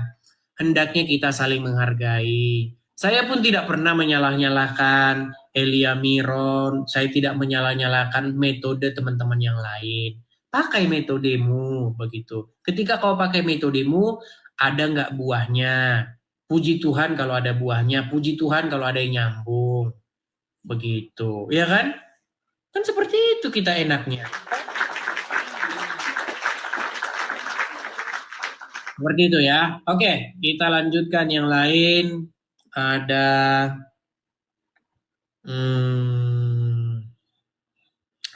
hendaknya kita saling menghargai. Saya pun tidak pernah menyalah-nyalahkan Elia Miron, saya tidak menyalah-nyalahkan metode teman-teman yang lain. Pakai metodemu, begitu. Ketika kau pakai metodemu, ada nggak buahnya? Puji Tuhan kalau ada buahnya, puji Tuhan kalau ada yang nyambung. Begitu, ya kan? Kan seperti itu kita enaknya. Seperti itu ya. Oke, kita lanjutkan yang lain. Ada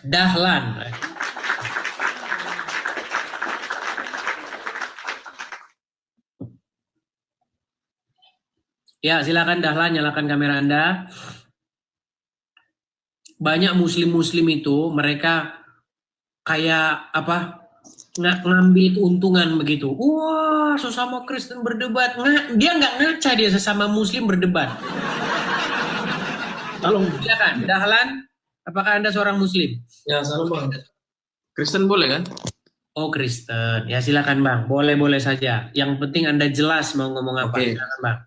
Dahlan. Ya, silakan Dahlan, nyalakan kamera Anda. Banyak muslim-muslim itu mereka kayak apa? Ngambil keuntungan begitu. Wah, sesama Kristen berdebat. Dia nggak ngaca dia sesama Muslim berdebat. Tolong silakan, Dahlan. Apakah Anda seorang Muslim? Ya, salam Bang. Kristen boleh kan? Oh, Kristen. Ya silakan Bang, boleh-boleh saja. Yang penting Anda jelas mau ngomong apa. Oke. Silakan Bang.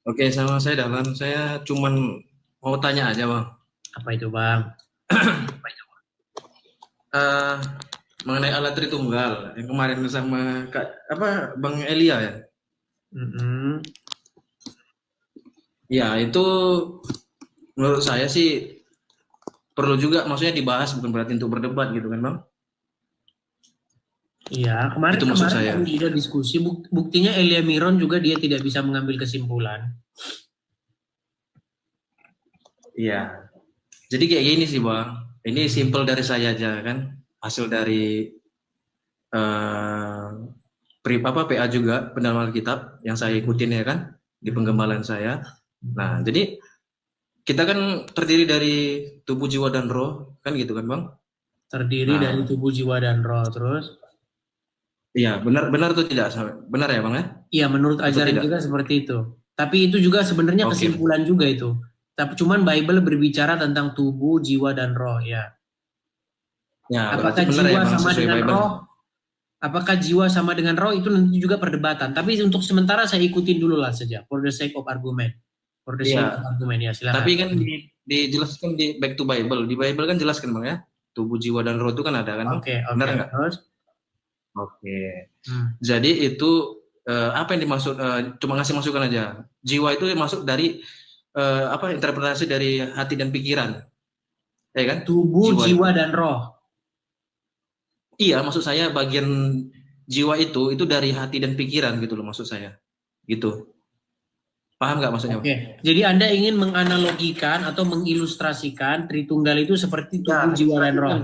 Oke, sama saya Dahlan. Saya cuman mau tanya aja, Bang. Apa itu Bang? Mengenai alat Tritunggal yang kemarin sama Bang Elia ya. Ya, itu menurut saya sih perlu juga, maksudnya dibahas, bukan berarti untuk berdebat gitu kan, Bang? Iya, kemarin Itu maksud saya. kami sudah diskusi. Buktinya Elia Miron juga dia tidak bisa mengambil kesimpulan. Iya. Jadi kayak gini sih, Bang. Ini simple dari saya aja kan. Hasil dari PA juga, pendalaman Alkitab yang saya ikutin ya kan, di penggembalaan saya. Nah, jadi kita kan terdiri dari tubuh, jiwa, dan roh, kan gitu kan, Bang? Terdiri dari tubuh, jiwa, dan roh. Terus? Iya, benar atau tidak? Benar ya, Bang ya? Iya, menurut ajaran kita seperti itu. Tapi itu juga sebenarnya kesimpulan juga itu. Tapi cuman Bible berbicara tentang tubuh, jiwa, dan roh ya. Ya, apakah benar jiwa ya, Bang, sama dengan Bible. roh? Apakah jiwa sama dengan roh itu nanti juga perdebatan. Tapi untuk sementara saya ikutin dulu lah saja. For the sake of argument. For the sake of argument ya, silakan. Tapi kan dijelaskan di Back to Bible. Di Bible kan jelaskan, Bang ya. Tubuh, jiwa, dan roh itu kan ada kan? Oke. Benar nggak? Terus? Oke. Jadi itu apa yang dimaksud? Cuma ngasih masukan aja. Jiwa itu masuk dari interpretasi dari hati dan pikiran, ya kan? Tubuh, jiwa, dan roh. Iya, maksud saya bagian jiwa itu dari hati dan pikiran gitu loh, maksud saya. Gitu. Paham nggak maksudnya? Oke. Jadi Anda ingin menganalogikan atau mengilustrasikan Tritunggal itu seperti tubuh, jiwa, dan roh.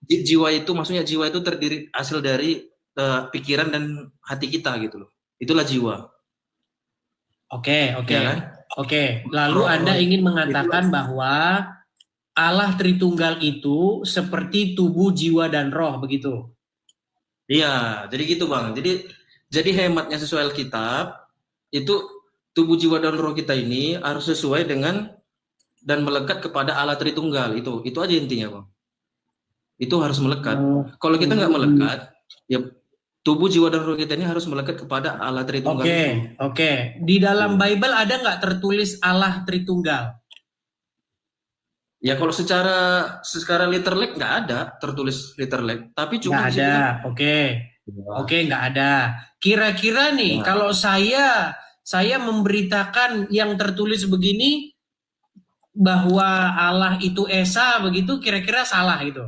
Jiwa itu, maksudnya jiwa itu terdiri hasil dari pikiran dan hati kita gitu loh. Itulah jiwa. Oke. Ya kan? Oke. Lalu Anda ingin mengatakan bahwa Allah Tritunggal itu seperti tubuh, jiwa, dan roh, begitu? Iya, jadi gitu Bang. Jadi hematnya sesuai Alkitab, itu tubuh, jiwa, dan roh kita ini harus sesuai dengan dan melekat kepada Allah Tritunggal. Itu aja intinya Bang. Itu harus melekat. Kalau kita nggak melekat, ya tubuh, jiwa, dan roh kita ini harus melekat kepada Allah Tritunggal. Oke. Di dalam Bible ada nggak tertulis Allah Tritunggal? Ya kalau secara literally nggak ada tertulis literally, tapi cuma nggak ada. Oke, nggak ada. Kira-kira nih, kalau saya memberitakan yang tertulis begini bahwa Allah itu Esa begitu, kira-kira salah gitu?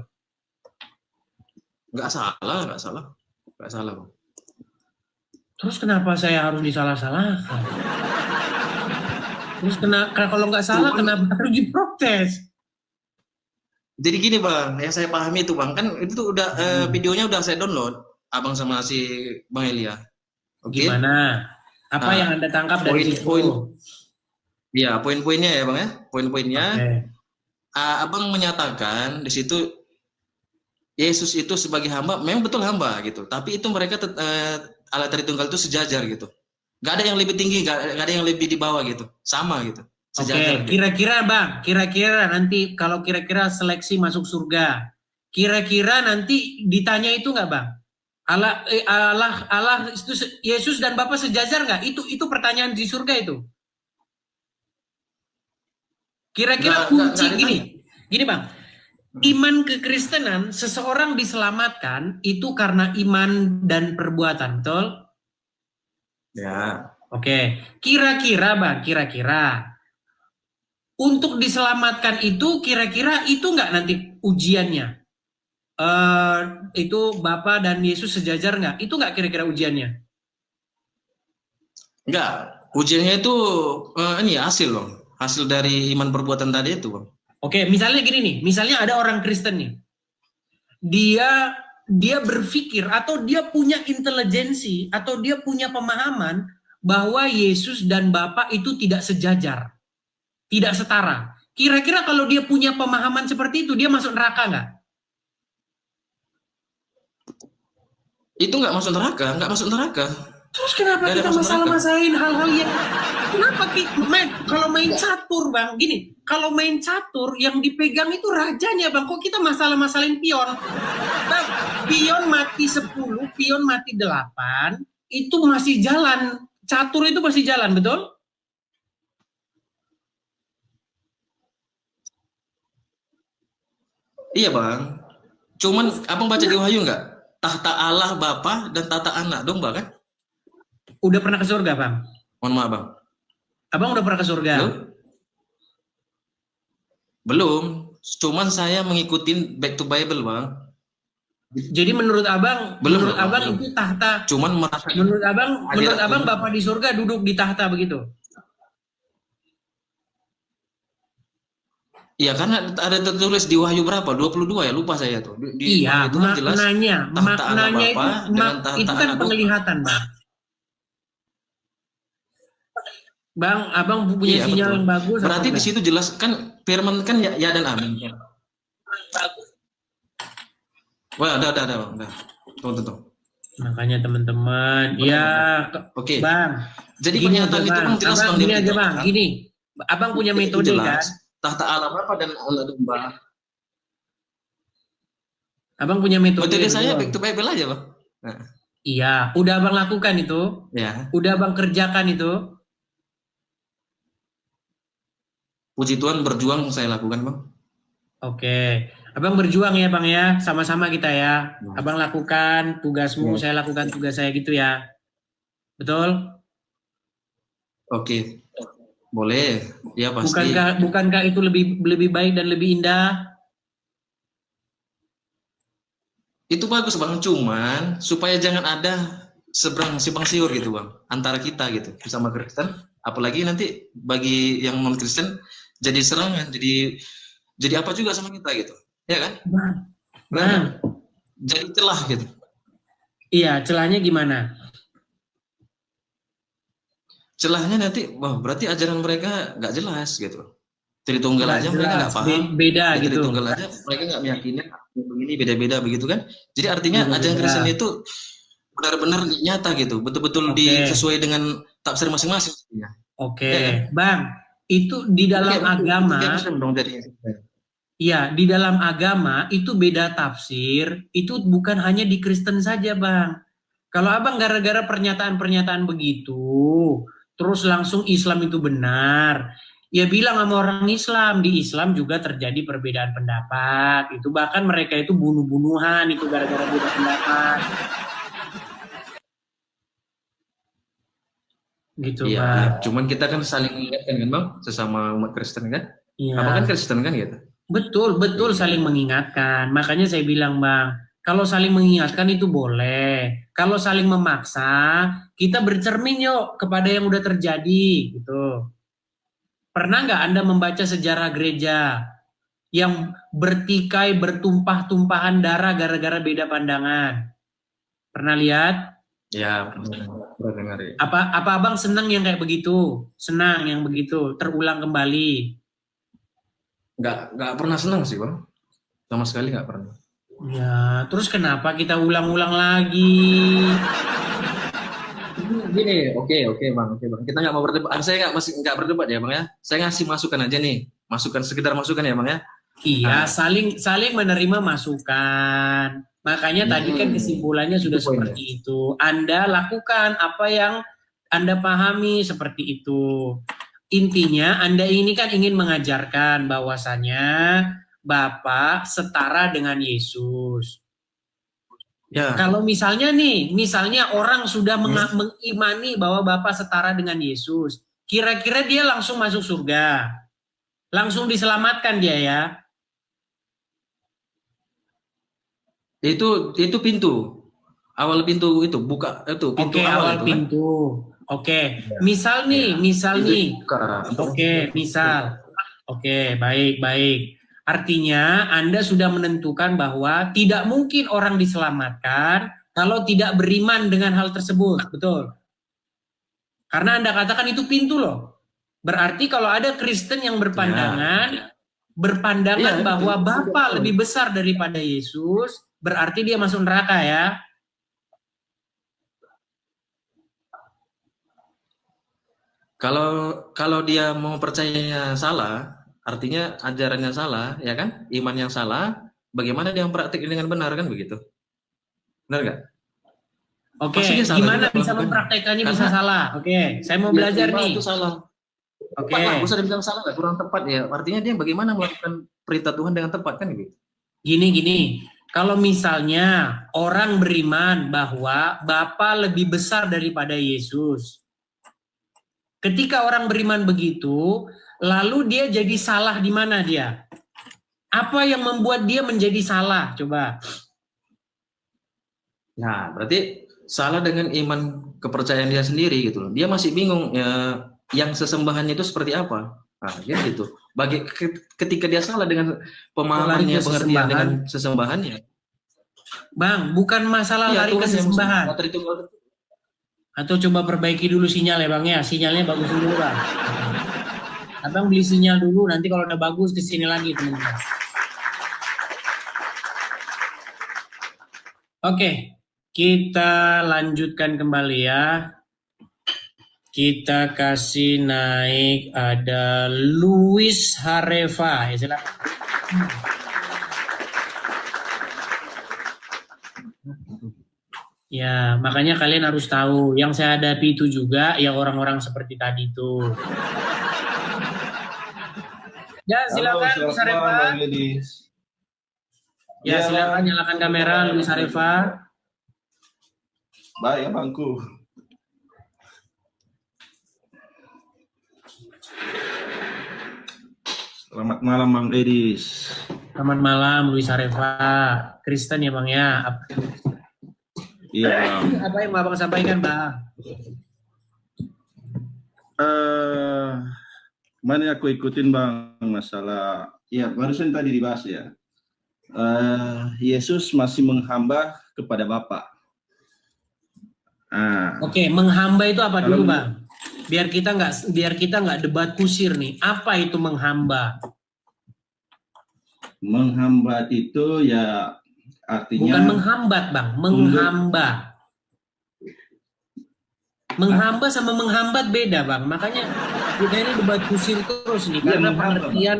Nggak salah. Bang. Terus kenapa saya harus disalah-salahkan? Terus kalau nggak salah kenapa harus diprotes? Jadi gini Bang, yang saya pahami itu Bang, kan itu tuh udah videonya udah saya download, Abang sama si Bang Elia. Okay? Gimana? Apa yang Anda tangkap dari situ? Ya, poin-poinnya ya Bang ya. Poin-poinnya Abang menyatakan di situ Yesus itu sebagai hamba, memang betul hamba gitu. Tapi itu mereka Allah Tritunggal itu sejajar gitu. Gak ada yang lebih tinggi, gak ada yang lebih di bawah gitu. Sama gitu. Oke, kira-kira Bang, nanti kalau kira-kira seleksi masuk surga, kira-kira nanti ditanya itu nggak Bang? Allah itu Yesus dan Bapa sejajar nggak? Itu pertanyaan di surga itu. Kira-kira kunci gini Bang. Iman kekristenan, seseorang diselamatkan itu karena iman dan perbuatan, betul? Ya. Oke, kira-kira Bang, untuk diselamatkan itu kira-kira itu nggak nanti ujiannya? Itu Bapa dan Yesus sejajar nggak? Itu nggak kira-kira ujiannya? Enggak, ujiannya itu ini hasil Bang. Hasil dari iman perbuatan tadi itu Bang. Oke, misalnya gini nih, misalnya ada orang Kristen nih. Dia berpikir atau dia punya intelijensi atau dia punya pemahaman bahwa Yesus dan Bapa itu tidak sejajar. Tidak setara. Kira-kira kalau dia punya pemahaman seperti itu, dia masuk neraka nggak? Itu nggak masuk neraka. Terus kenapa Nggak ada kita masuk masalah-masalahin hal-hal yang kenapa kalau main catur bang gini, kalau main catur yang dipegang itu rajanya bang, kok kita masalah-masalahin pion? Bang, pion mati 10, pion mati 8, itu masih jalan, catur itu masih jalan, betul? Iya bang. Cuman abang baca di Wahyu nggak? Tahta Allah Bapa dan tahta anak domba kan? Udah pernah ke surga bang? Mohon maaf bang. Abang udah pernah ke surga? Belum? Belum. Cuman saya mengikuti back to Bible bang. Jadi menurut abang, Belum, menurut Bang, abang belum. itu tahta. Cuman merasa Menurut Ajaran abang Tuhan. Bapak di surga duduk di tahta begitu? Iya karena ada tertulis di Wahyu berapa? 22 ya, lupa saya tuh. Iya, itu kan jelas tahta Allah maknanya Bapa dengan tahta itu kan anak penglihatan bang. Bang, abang punya Iya, sinyal betul. yang bagus. Berarti apa di situ jelas kan firman kan ya dan amin. Wah, ada bang. Udah. Tunggu. Makanya teman-teman, Boleh, ya Oke. bang. Jadi Gini pernyataan aja, itu bang. kan jelas Abang, bang. gini di aja Alkitab, bang, kan? gini. Abang punya Itu metode jelas. kan? Tahta Allah Bapa dan anak domba. Abang punya metode. Metode saya betul? back to Bible aja bang. Nah, Iya, udah abang lakukan itu, ya. udah abang kerjakan itu. Puji Tuhan berjuang saya lakukan bang. Oke, abang berjuang ya bang ya, sama-sama kita ya. Abang lakukan tugasmu, saya lakukan tugas saya gitu ya. Betul? Oke. Boleh. Ya pasti. Bukankah itu lebih baik dan lebih indah? Itu bagus bang, cuman supaya jangan ada seberang simpang siur gitu bang antara kita gitu bersama Kristen, apalagi nanti bagi yang non Kristen jadi serangan, jadi apa juga sama kita gitu, ya kan? Bang. Jadi celah gitu. Iya, celahnya gimana? Celahnya nanti, wah berarti ajaran mereka nggak jelas gitu. Tritunggal Nggak aja jelas, mereka nggak paham. beda Ya, gitu. Tritunggal aja mereka nggak meyakini ini beda-beda begitu kan. Jadi artinya Beda-beda. ajaran Kristen itu benar-benar nyata gitu, betul-betul sesuai dengan tafsir masing-masing. Oke, Ya, kan? bang, itu di dalam agama, iya di dalam agama itu beda tafsir, itu bukan hanya di Kristen saja bang. Kalau abang gara-gara pernyataan-pernyataan begitu, terus langsung Islam itu benar, ya bilang sama orang Islam, di Islam juga terjadi perbedaan pendapat, itu bahkan mereka itu bunuh-bunuhan itu gara-gara beda pendapat. Gitu Iya, bang. cuman kita kan saling mengingatkan kan bang, sesama umat Kristen kan. Iya. Apa kan Kristen kan gitu. Betul saling mengingatkan. Makanya saya bilang bang, kalau saling mengingatkan itu boleh. Kalau saling memaksa, kita bercermin yuk kepada yang udah terjadi gitu. Pernah nggak Anda membaca sejarah gereja yang bertikai bertumpah-tumpahan darah gara-gara beda pandangan? Pernah lihat? Ya, pernah dengar ya. Apa abang senang yang kayak begitu? Senang yang begitu terulang kembali? Nggak pernah senang sih bang, sama sekali nggak pernah. Ya, terus kenapa kita ulang-ulang lagi? Gini, oke bang. Kita nggak mau berdebat. Saya nggak berdebat ya bang ya. Saya ngasih masukan aja nih, sekedar masukan ya bang ya. Iya, saling menerima masukan. Makanya tadi kan kesimpulannya sudah seperti itu. Anda lakukan apa yang Anda pahami seperti itu. Intinya Anda ini kan ingin mengajarkan bahwasannya Bapak setara dengan Yesus. Ya. Kalau misalnya orang sudah mengimani bahwa Bapak setara dengan Yesus, kira-kira dia langsung masuk surga, langsung diselamatkan dia ya? Itu pintu, awal pintu itu buka itu pintu awal itu, pintu. Kan? Oke, misal nih. Oke, baik. Artinya Anda sudah menentukan bahwa tidak mungkin orang diselamatkan kalau tidak beriman dengan hal tersebut, betul? Karena Anda katakan itu pintu loh. Berarti kalau ada Kristen yang berpandangan bahwa Bapa lebih besar daripada Yesus, berarti dia masuk neraka ya? Kalau dia mau percayanya salah, artinya ajarannya salah, ya kan? Iman yang salah, bagaimana dia mempraktik dengan benar kan begitu? Benar nggak? Oke, Pasti dia salah gimana juga bisa melakukannya. mempraktekannya bisa Karena salah? Oke, saya mau dia belajar terima nih. itu salah. Oke. Tepat lah, usah dibilang salah nggak, kurang tepat ya. Artinya dia bagaimana melakukan perintah Tuhan dengan tepat kan gitu. Gini. Kalau misalnya orang beriman bahwa Bapa lebih besar daripada Yesus. Ketika orang beriman begitu, lalu dia jadi salah di mana dia? Apa yang membuat dia menjadi salah? Coba. Nah, berarti salah dengan iman kepercayaan dia sendiri gitu loh. Dia masih bingung ya, yang sesembahannya itu seperti apa. Nah, gitu. Ketika dia salah dengan pemahamannya, pengertian dengan sesembahannya. Bang, bukan masalah lari ke sesembahan. Atau coba perbaiki dulu sinyal ya Bang ya. Sinyalnya bagus dulu Bang. Abang beli sinyal dulu, nanti kalau udah bagus kesini lagi teman-teman. Oke, kita lanjutkan kembali ya. Kita kasih naik ada Luis Hareva. Ya, silakan. Ya, makanya kalian harus tahu. Yang saya hadapi itu juga ya orang-orang seperti tadi itu. Ya, silakan Luis Hareva. Ya, silakan nyalakan kamera Luis Hareva. Baik, Bangku. Selamat malam, Bang Edis. Selamat malam, Luis Hareva. Kristen ya, Bang ya. Iya, Bang. Apa yang Abang sampaikan, Bang? Kemarin aku ikutin, Bang, masalah. Ya, barusan tadi dibahas ya. Yesus masih menghamba kepada Bapa. Oke, menghamba itu apa dulu, Bang? Biar kita nggak debat kusir nih. Apa itu menghamba? Menghambat itu ya artinya bukan menghambat, Bang. Menghamba. Menghamba sama menghambat beda, Bang. Makanya kita ini debat kusir terus nih. Iya, Karena menghamba, pengertian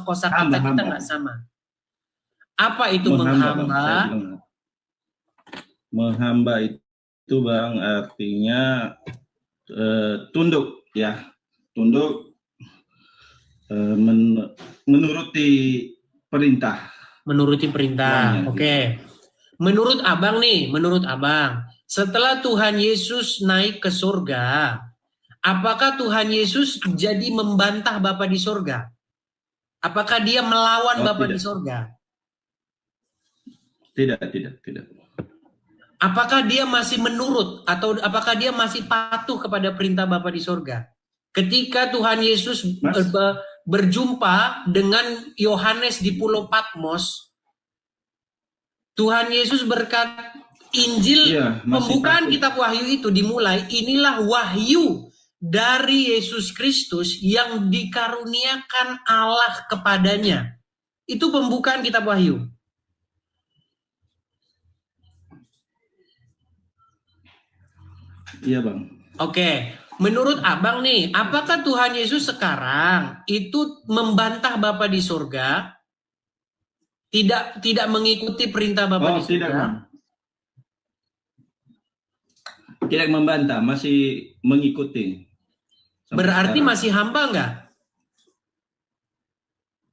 kosakata kita nggak sama. Apa itu menghamba? Menghamba itu, Bang, artinya tunduk ya. Tunduk menuruti perintah. Menuruti perintah. Oke. Menurut Abang nih, setelah Tuhan Yesus naik ke surga, apakah Tuhan Yesus jadi membantah Bapa di surga? Apakah dia melawan Bapa di surga? Tidak. Apakah dia masih menurut atau apakah dia masih patuh kepada perintah Bapa di surga? Ketika Tuhan Yesus berjumpa dengan Yohanes di Pulau Patmos, Tuhan Yesus berkata, Injil pembukaan kitab Wahyu itu dimulai, inilah wahyu dari Yesus Kristus yang dikaruniakan Allah kepadanya. Itu pembukaan kitab Wahyu. Iya, Bang. Oke, menurut Abang nih, apakah Tuhan Yesus sekarang itu membantah Bapa di surga? Tidak mengikuti perintah Bapa di surga? Tidak, Bang. Tidak membantah, masih mengikuti. Berarti sekarang masih hamba enggak?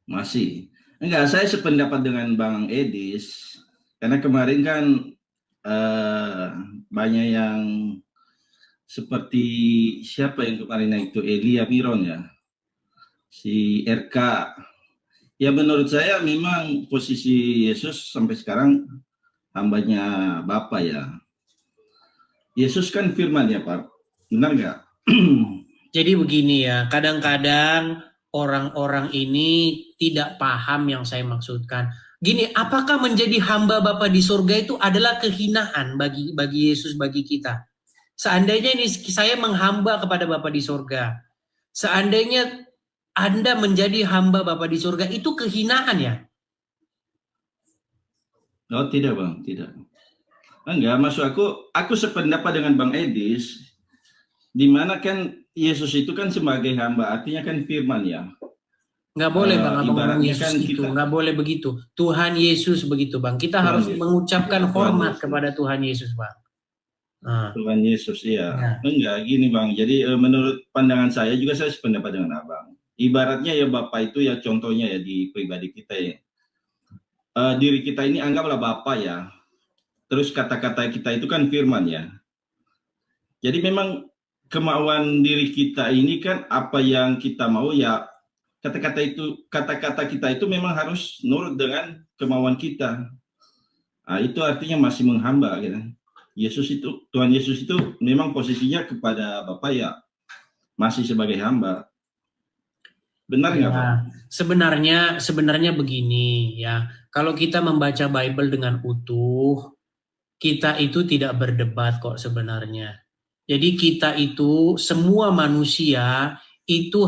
Masih. Enggak, saya sependapat dengan Bang Edis. Karena kemarin kan banyak yang seperti siapa yang kemarin itu Elia Miron ya, si RK. Ya menurut saya memang posisi Yesus sampai sekarang hambanya Bapa ya. Yesus kan firman ya Pak, benar nggak? Jadi begini ya, kadang-kadang orang-orang ini tidak paham yang saya maksudkan. Gini, apakah menjadi hamba Bapa di surga itu adalah kehinaan bagi Yesus, bagi kita? Seandainya ini saya menghamba kepada Bapa di surga, seandainya Anda menjadi hamba Bapa di surga, itu kehinaan ya? Oh tidak Bang, tidak. Enggak, maksud aku sependapat dengan Bang Edis, di mana kan Yesus itu kan sebagai hamba, artinya kan firman ya. Nggak boleh Bang, abang ngomong Ibaratnya Yesus kan itu. kita- Nggak boleh begitu. Tuhan Yesus begitu Bang. Kita Tuhan harus Yesus. mengucapkan Tuhan hormat Yesus. kepada Tuhan Yesus Bang. Nah, Tuhan Yesus, ya. Ya. Enggak, gini Bang. Jadi menurut pandangan saya juga, saya sependapat dengan Abang. Ibaratnya ya Bapak itu ya, contohnya ya di pribadi kita ya. Diri kita ini anggaplah Bapak ya. Terus kata-kata kita itu kan firman ya. Jadi memang kemauan diri kita ini kan apa yang kita mau ya, kata-kata kita itu memang harus nurut dengan kemauan kita. Nah, itu artinya masih menghamba gitu. Tuhan Yesus itu memang posisinya kepada Bapa ya masih sebagai hamba. Benar nggak Pak? Ya, sebenarnya begini ya. Kalau kita membaca Bible dengan utuh, kita itu tidak berdebat kok sebenarnya. Jadi kita itu, semua manusia itu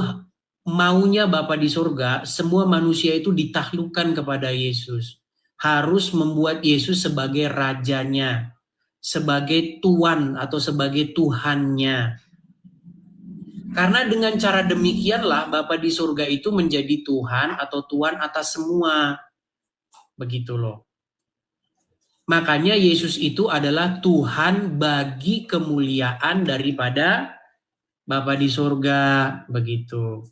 maunya Bapa di surga, semua manusia itu ditaklukkan kepada Yesus. Harus membuat Yesus sebagai rajanya, sebagai Tuan atau sebagai Tuhannya. Karena dengan cara demikianlah Bapa di surga itu menjadi Tuhan atau Tuan atas semua. Begitu loh. Makanya Yesus itu adalah Tuhan bagi kemuliaan daripada Bapa di surga. Begitu.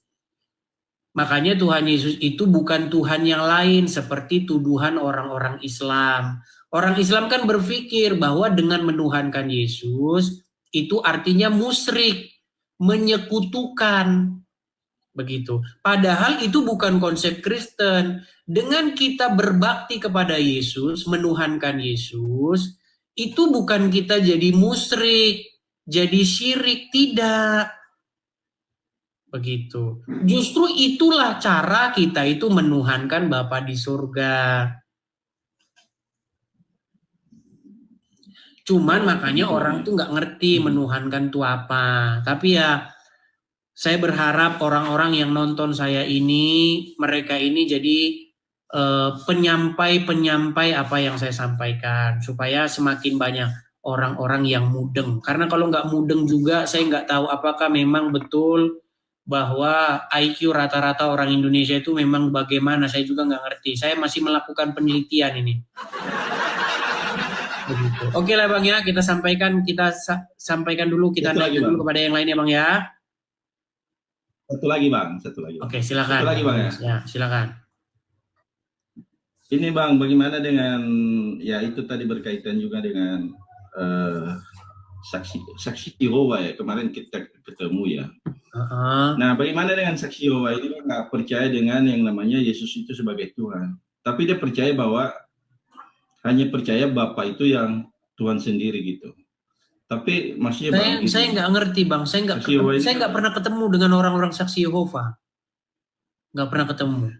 Makanya Tuhan Yesus itu bukan Tuhan yang lain seperti tuduhan orang-orang Islam. Orang Islam kan berpikir bahwa dengan menuhankan Yesus itu artinya musyrik, menyekutukan. Begitu. Padahal itu bukan konsep Kristen. Dengan kita berbakti kepada Yesus, menuhankan Yesus, itu bukan kita jadi musyrik, jadi syirik, tidak. Begitu. Justru itulah cara kita itu menuhankan Bapa di surga. Cuman makanya orang tuh nggak ngerti menuhankan itu apa. Tapi ya saya berharap orang-orang yang nonton saya ini, mereka ini jadi penyampai apa yang saya sampaikan. Supaya semakin banyak orang-orang yang mudeng. Karena kalau nggak mudeng juga, saya nggak tahu apakah memang betul bahwa IQ rata-rata orang Indonesia itu memang bagaimana. Saya juga nggak ngerti. Saya masih melakukan penelitian ini. Begitu. Oke lah Bang ya, kita sampaikan dulu, kita naik dulu kepada yang lainnya Bang ya. Satu lagi Bang. Oke, silakan. Satu lagi Bang ya. Ya, silakan. Ini Bang, bagaimana dengan ya itu tadi berkaitan juga dengan saksi Yehova ya, kemarin kita ketemu ya. Nah, bagaimana dengan saksi Yehova ini nggak percaya dengan yang namanya Yesus itu sebagai Tuhan, tapi dia percaya bahwa hanya percaya Bapa itu yang Tuhan sendiri gitu. Tapi maksudnya saya nggak ngerti Bang, saya nggak pernah ketemu dengan orang-orang saksi Yehova, nggak pernah ketemu.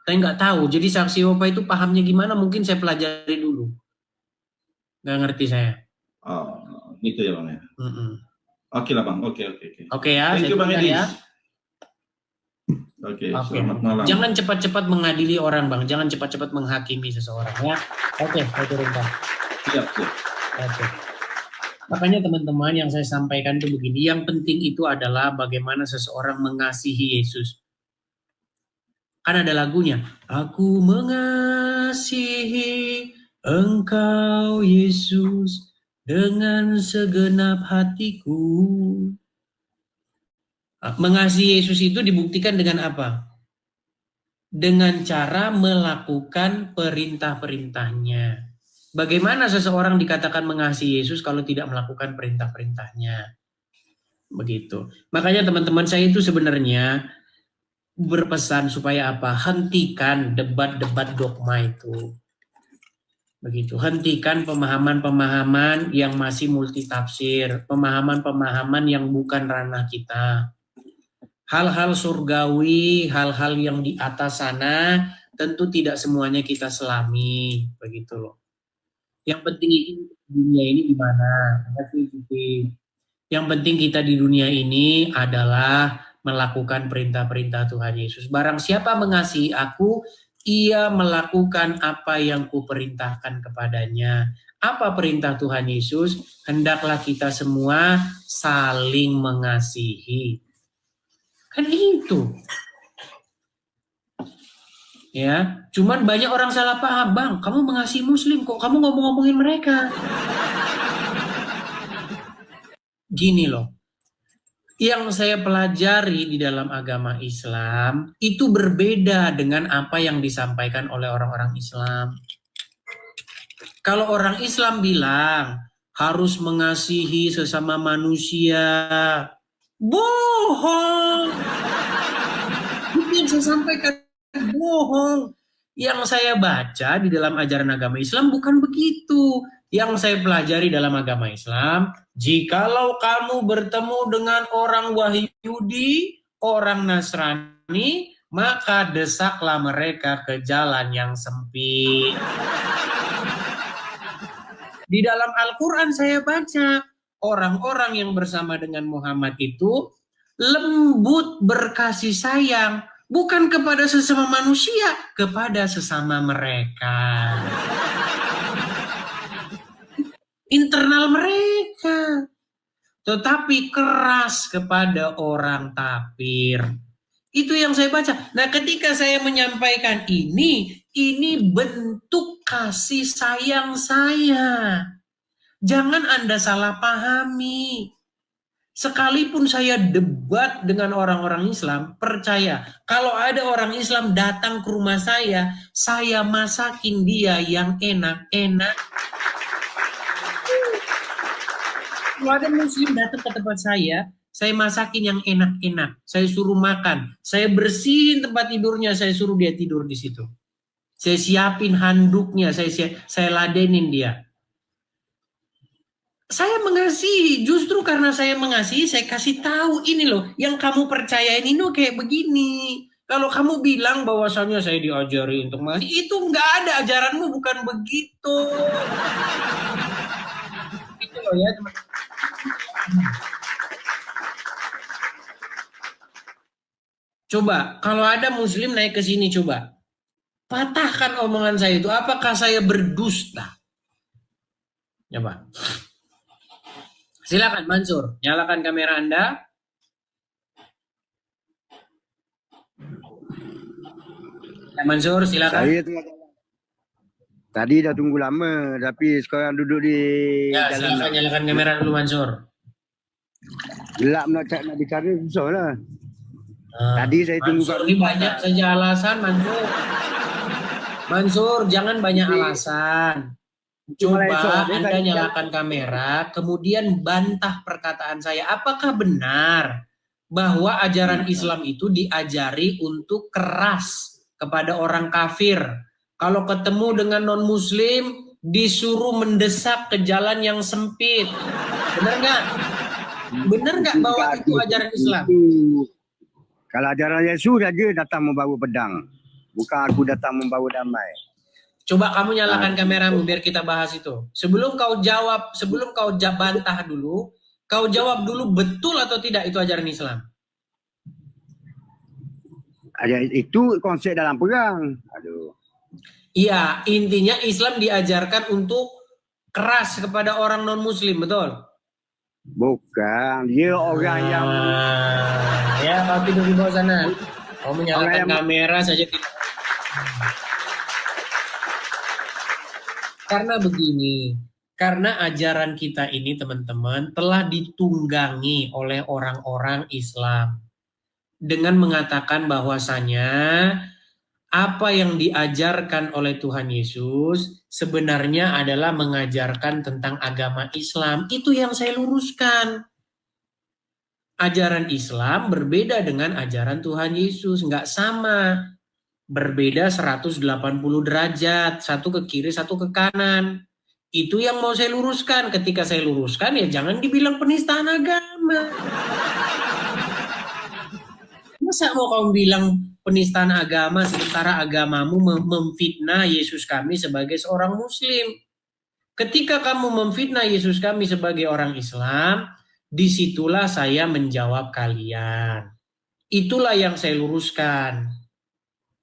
Saya nggak tahu. Jadi saksi Yehova itu pahamnya gimana? Mungkin saya pelajari dulu. Nggak ngerti saya. Oh, gitu ya Bang ya. Oke lah Bang. Oke. Oke ya. Thank you Bang Edis. Ya. Oke, selamat malam. Jangan cepat-cepat mengadili orang Bang. Jangan cepat-cepat menghakimi seseorang ya. Oke, saya turun Bang. Siap. Oke. Makanya teman-teman yang saya sampaikan itu begini. Yang penting itu adalah bagaimana seseorang mengasihi Yesus. Kan ada lagunya. Aku mengasihi Engkau Yesus dengan segenap hatiku. Mengasihi Yesus itu dibuktikan dengan apa? Dengan cara melakukan perintah-perintahnya. Bagaimana seseorang dikatakan mengasihi Yesus kalau tidak melakukan perintah-perintahnya? Begitu. Makanya teman-teman saya itu sebenarnya berpesan supaya apa? Hentikan debat-debat dogma itu. Begitu. Hentikan pemahaman-pemahaman yang masih multitafsir, pemahaman-pemahaman yang bukan ranah kita. Hal-hal surgawi, hal-hal yang di atas sana, tentu tidak semuanya kita selami, begitu loh. Yang penting itu dunia ini di mana? Yang penting kita di dunia ini adalah melakukan perintah-perintah Tuhan Yesus. Barang siapa mengasihi aku, ia melakukan apa yang kuperintahkan kepadanya. Apa perintah Tuhan Yesus? Hendaklah kita semua saling mengasihi. Kan itu. Ya, cuman banyak orang salah paham, Bang. Kamu mengasihi Muslim, kok kamu ngomong-ngomongin mereka? Gini loh, yang saya pelajari di dalam agama Islam itu berbeda dengan apa yang disampaikan oleh orang-orang Islam. Kalau orang Islam bilang harus mengasihi sesama manusia, bohong. Itu yang saya sampaikan, bohong. Yang saya baca di dalam ajaran agama Islam bukan begitu. Yang saya pelajari dalam agama Islam, jikalau kamu bertemu dengan orang Yahudi, orang Nasrani, maka desaklah mereka ke jalan yang sempit. Di dalam Al-Quran saya baca, orang-orang yang bersama dengan Muhammad itu lembut berkasih sayang, bukan kepada sesama manusia, kepada sesama mereka. Internal mereka. Tetapi keras kepada orang kafir. Itu yang saya baca. Nah, ketika saya menyampaikan ini bentuk kasih sayang saya. Jangan Anda salah pahami. Sekalipun saya debat dengan orang-orang Islam, percaya, kalau ada orang Islam datang ke rumah saya masakin dia yang enak-enak. Kalau ada Muslim datang ke tempat saya masakin yang enak-enak, saya suruh makan, saya bersihin tempat tidurnya, saya suruh dia tidur di situ. Saya siapin handuknya, saya ladenin dia. Saya mengasihi, justru karena saya mengasihi, saya kasih tahu ini loh, yang kamu percayain ini kayak begini. Kalau kamu bilang bahwasannya saya diajari untuk mengasihi, itu nggak ada, ajaranmu bukan begitu. Itu loh ya teman-teman. Coba, kalau ada Muslim naik ke sini, coba patahkan omongan saya itu. Apakah saya berdusta? Coba. Silakan Mansur, nyalakan kamera Anda. Ya, Mansur, silakan. Saya tengah jalan. Tadi dah tunggu lama, tapi sekarang duduk di Ya, jalan. silakan nyalakan kamera dulu Mansur. Gelap nak bicara susah lah. Tadi saya tunggu Mansur ini banyak saja alasan, Mansur. Mansur, jangan banyak alasan. Coba Anda nyalakan kamera, kemudian bantah perkataan saya. Apakah benar bahwa ajaran Islam itu diajari untuk keras kepada orang kafir? Kalau ketemu dengan non-muslim, disuruh mendesak ke jalan yang sempit. Benar nggak? Benar nggak bahwa itu ajaran Islam? Kalau ajaran Yesus saja datang membawa pedang. Bukan aku datang membawa damai. Coba kamu nyalakan kameramu biar kita bahas itu. Sebelum kau jawab, sebelum kau bantah dulu, kau jawab dulu betul atau tidak itu ajaran Islam? Itu konsep dalam perang. Aduh. Iya, intinya Islam diajarkan untuk keras kepada orang non-muslim, betul? Bukan, dia orang yang... Ya, kau tidur di bawah sana. Kau menyalakan kamera saja tidak. Karena begini, karena ajaran kita ini teman-teman telah ditunggangi oleh orang-orang Islam dengan mengatakan bahwasanya apa yang diajarkan oleh Tuhan Yesus sebenarnya adalah mengajarkan tentang agama Islam. Itu yang saya luruskan. Ajaran Islam berbeda dengan ajaran Tuhan Yesus, nggak sama. Berbeda 180 derajat, satu ke kiri, satu ke kanan. Itu yang mau saya luruskan. Ketika saya luruskan ya jangan dibilang penistaan agama. Masa mau kamu bilang penistaan agama sementara agamamu memfitnah Yesus kami sebagai seorang muslim? Ketika kamu memfitnah Yesus kami sebagai orang Islam, disitulah saya menjawab kalian. Itulah yang saya luruskan.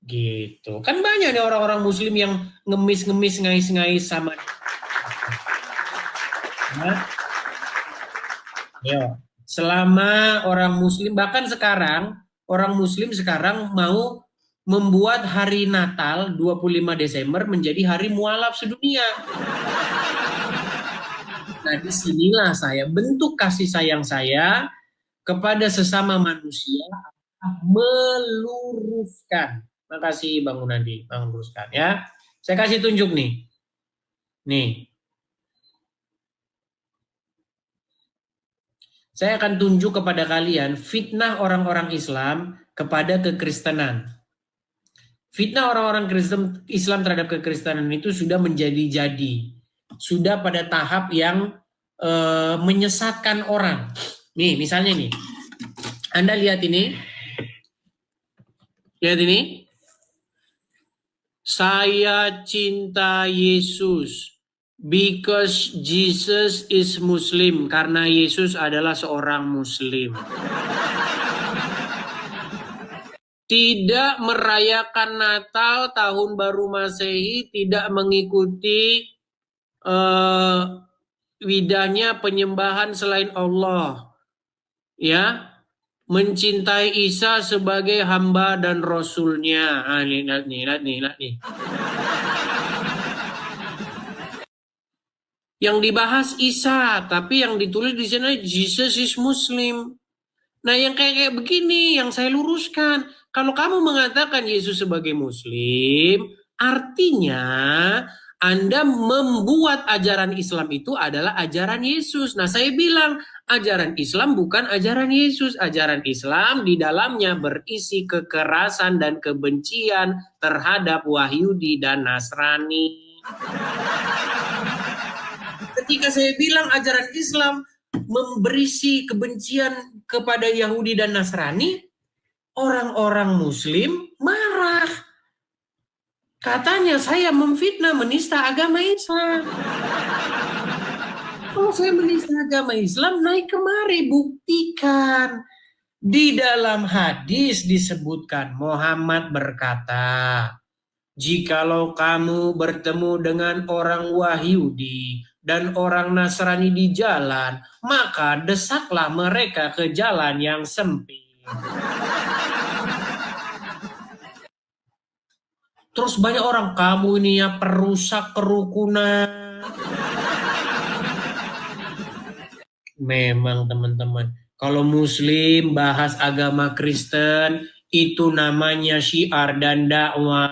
Gitu. Kan banyak nih orang-orang muslim yang ngemis-ngemis, ngais-ngais sama. Nah, ya. Selama orang muslim, bahkan sekarang, orang muslim sekarang mau membuat hari Natal 25 Desember menjadi hari mualaf sedunia. Nah, disinilah saya, bentuk kasih sayang saya kepada sesama manusia meluruskan. Makasih Bang Gunadi, Bang meluruskan ya. Saya kasih tunjuk nih. Nih. Saya akan tunjuk kepada kalian fitnah orang-orang Islam kepada kekristenan. Fitnah orang-orang Kristen Islam terhadap kekristenan itu sudah menjadi-jadi. Sudah pada tahap yang menyesatkan orang. Nih, misalnya nih. Anda lihat ini. Lihat ini. Saya cinta Yesus because Jesus is Muslim, karena Yesus adalah seorang Muslim. Tidak merayakan Natal, Tahun Baru Masehi, tidak mengikuti widahnya penyembahan selain Allah. Ya, mencintai Isa sebagai hamba dan rasulnya. Lihat nih. Yang dibahas Isa, tapi yang ditulis di sana Jesus is Muslim. Nah, yang kayak begini yang saya luruskan. Kalau kamu mengatakan Yesus sebagai Muslim, artinya Anda membuat ajaran Islam itu adalah ajaran Yesus. Nah, saya bilang ajaran Islam bukan ajaran Yesus. Ajaran Islam di dalamnya berisi kekerasan dan kebencian terhadap Wahyudi dan Nasrani. Ketika saya bilang ajaran Islam berisi kebencian kepada Yahudi dan Nasrani, orang-orang Muslim marah. Katanya saya memfitnah, menista agama Islam. Kalau saya menista agama Islam, naik kemari, buktikan. Di dalam hadis disebutkan, Muhammad berkata, jikalau kamu bertemu dengan orang Wahyudi dan orang Nasrani di jalan, maka desaklah mereka ke jalan yang sempit. Terus banyak orang, kamu ini ya perusak kerukunan. Memang teman-teman, kalau Muslim bahas agama Kristen, itu namanya syiar dan dakwah.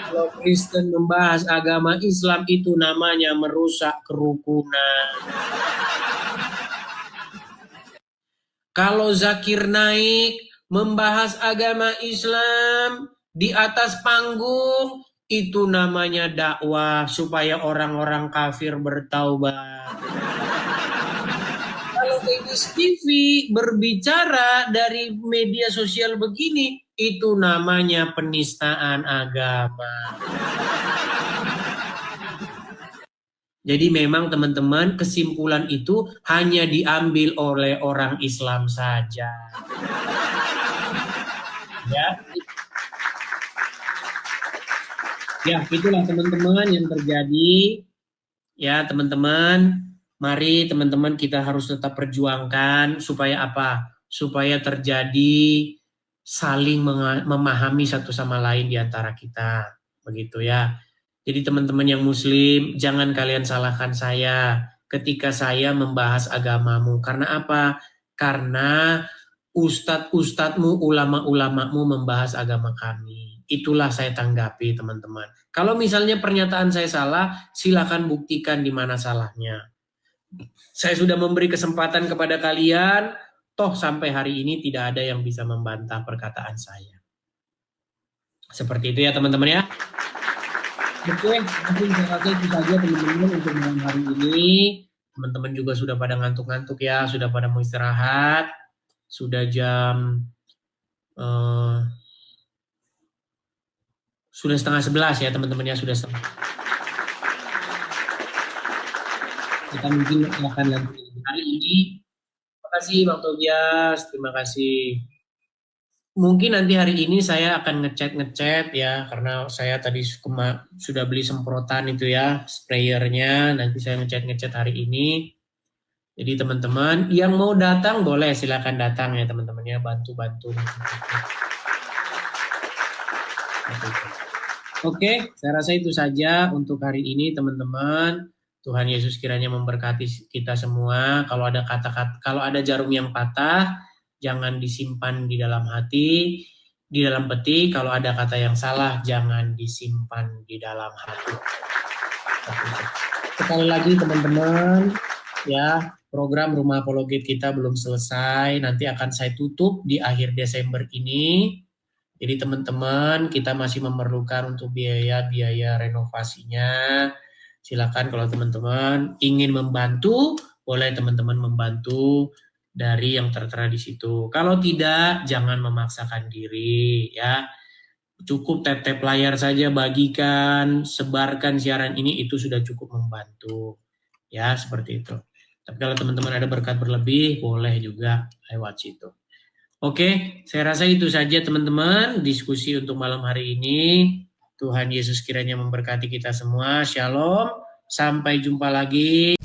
Kalau Kristen membahas agama Islam, itu namanya merusak kerukunan. Kalau Zakir Naik membahas agama Islam di atas panggung, itu namanya dakwah supaya orang-orang kafir bertaubat. Kalau Edis TV berbicara dari media sosial begini, itu namanya penistaan agama. Jadi memang teman-teman, kesimpulan itu hanya diambil oleh orang Islam saja. Ya, itulah teman-teman yang terjadi. Ya, teman-teman, mari teman-teman kita harus tetap perjuangkan supaya apa? Supaya terjadi saling memahami satu sama lain di antara kita. Begitu ya. Jadi teman-teman yang Muslim, jangan kalian salahkan saya ketika saya membahas agamamu. Karena apa? Karena ustadz-ustadzmu, ulama-ulamamu membahas agama kami. Itulah saya tanggapi teman-teman. Kalau misalnya pernyataan saya salah, silakan buktikan di mana salahnya. Saya sudah memberi kesempatan kepada kalian, toh sampai hari ini tidak ada yang bisa membantah perkataan saya. Seperti itu ya teman-teman ya. Oke, mungkin saya rasa itu saja teman-teman untuk malam hari ini. Teman-teman juga sudah pada ngantuk-ngantuk ya, sudah pada mau istirahat. Sudah jam sudah 10:30 ya teman-teman ya, sudah setengah. Kita mungkin akan lanjut hari ini. Terima kasih Bang Tobias, terima kasih. mungkin nanti hari ini saya akan ngechat ya, karena saya tadi sudah beli semprotan itu ya, sprayernya. Nanti saya ngechat hari ini. Jadi teman-teman yang mau datang boleh silakan datang ya teman-teman ya, bantu-bantu. Oke, saya rasa itu saja untuk hari ini teman-teman. Tuhan Yesus kiranya memberkati kita semua. Kalau ada kata-kata, kalau ada jarum yang patah, jangan disimpan di dalam hati, di dalam peti. Kalau ada kata yang salah, jangan disimpan di dalam hati. Sekali lagi teman-teman, ya, program Rumah Apologet kita belum selesai. Nanti akan saya tutup di akhir Desember ini. Jadi teman-teman, kita masih memerlukan untuk biaya renovasinya. Silakan kalau teman-teman ingin membantu, boleh teman-teman membantu dari yang tertera di situ. Kalau tidak, jangan memaksakan diri ya. Cukup tap-tap layar saja, bagikan, sebarkan siaran ini, itu sudah cukup membantu. Ya, seperti itu. Tapi kalau teman-teman ada berkat berlebih, boleh juga lewat situ. Oke, saya rasa itu saja teman-teman diskusi untuk malam hari ini. Tuhan Yesus kiranya memberkati kita semua. Shalom, sampai jumpa lagi.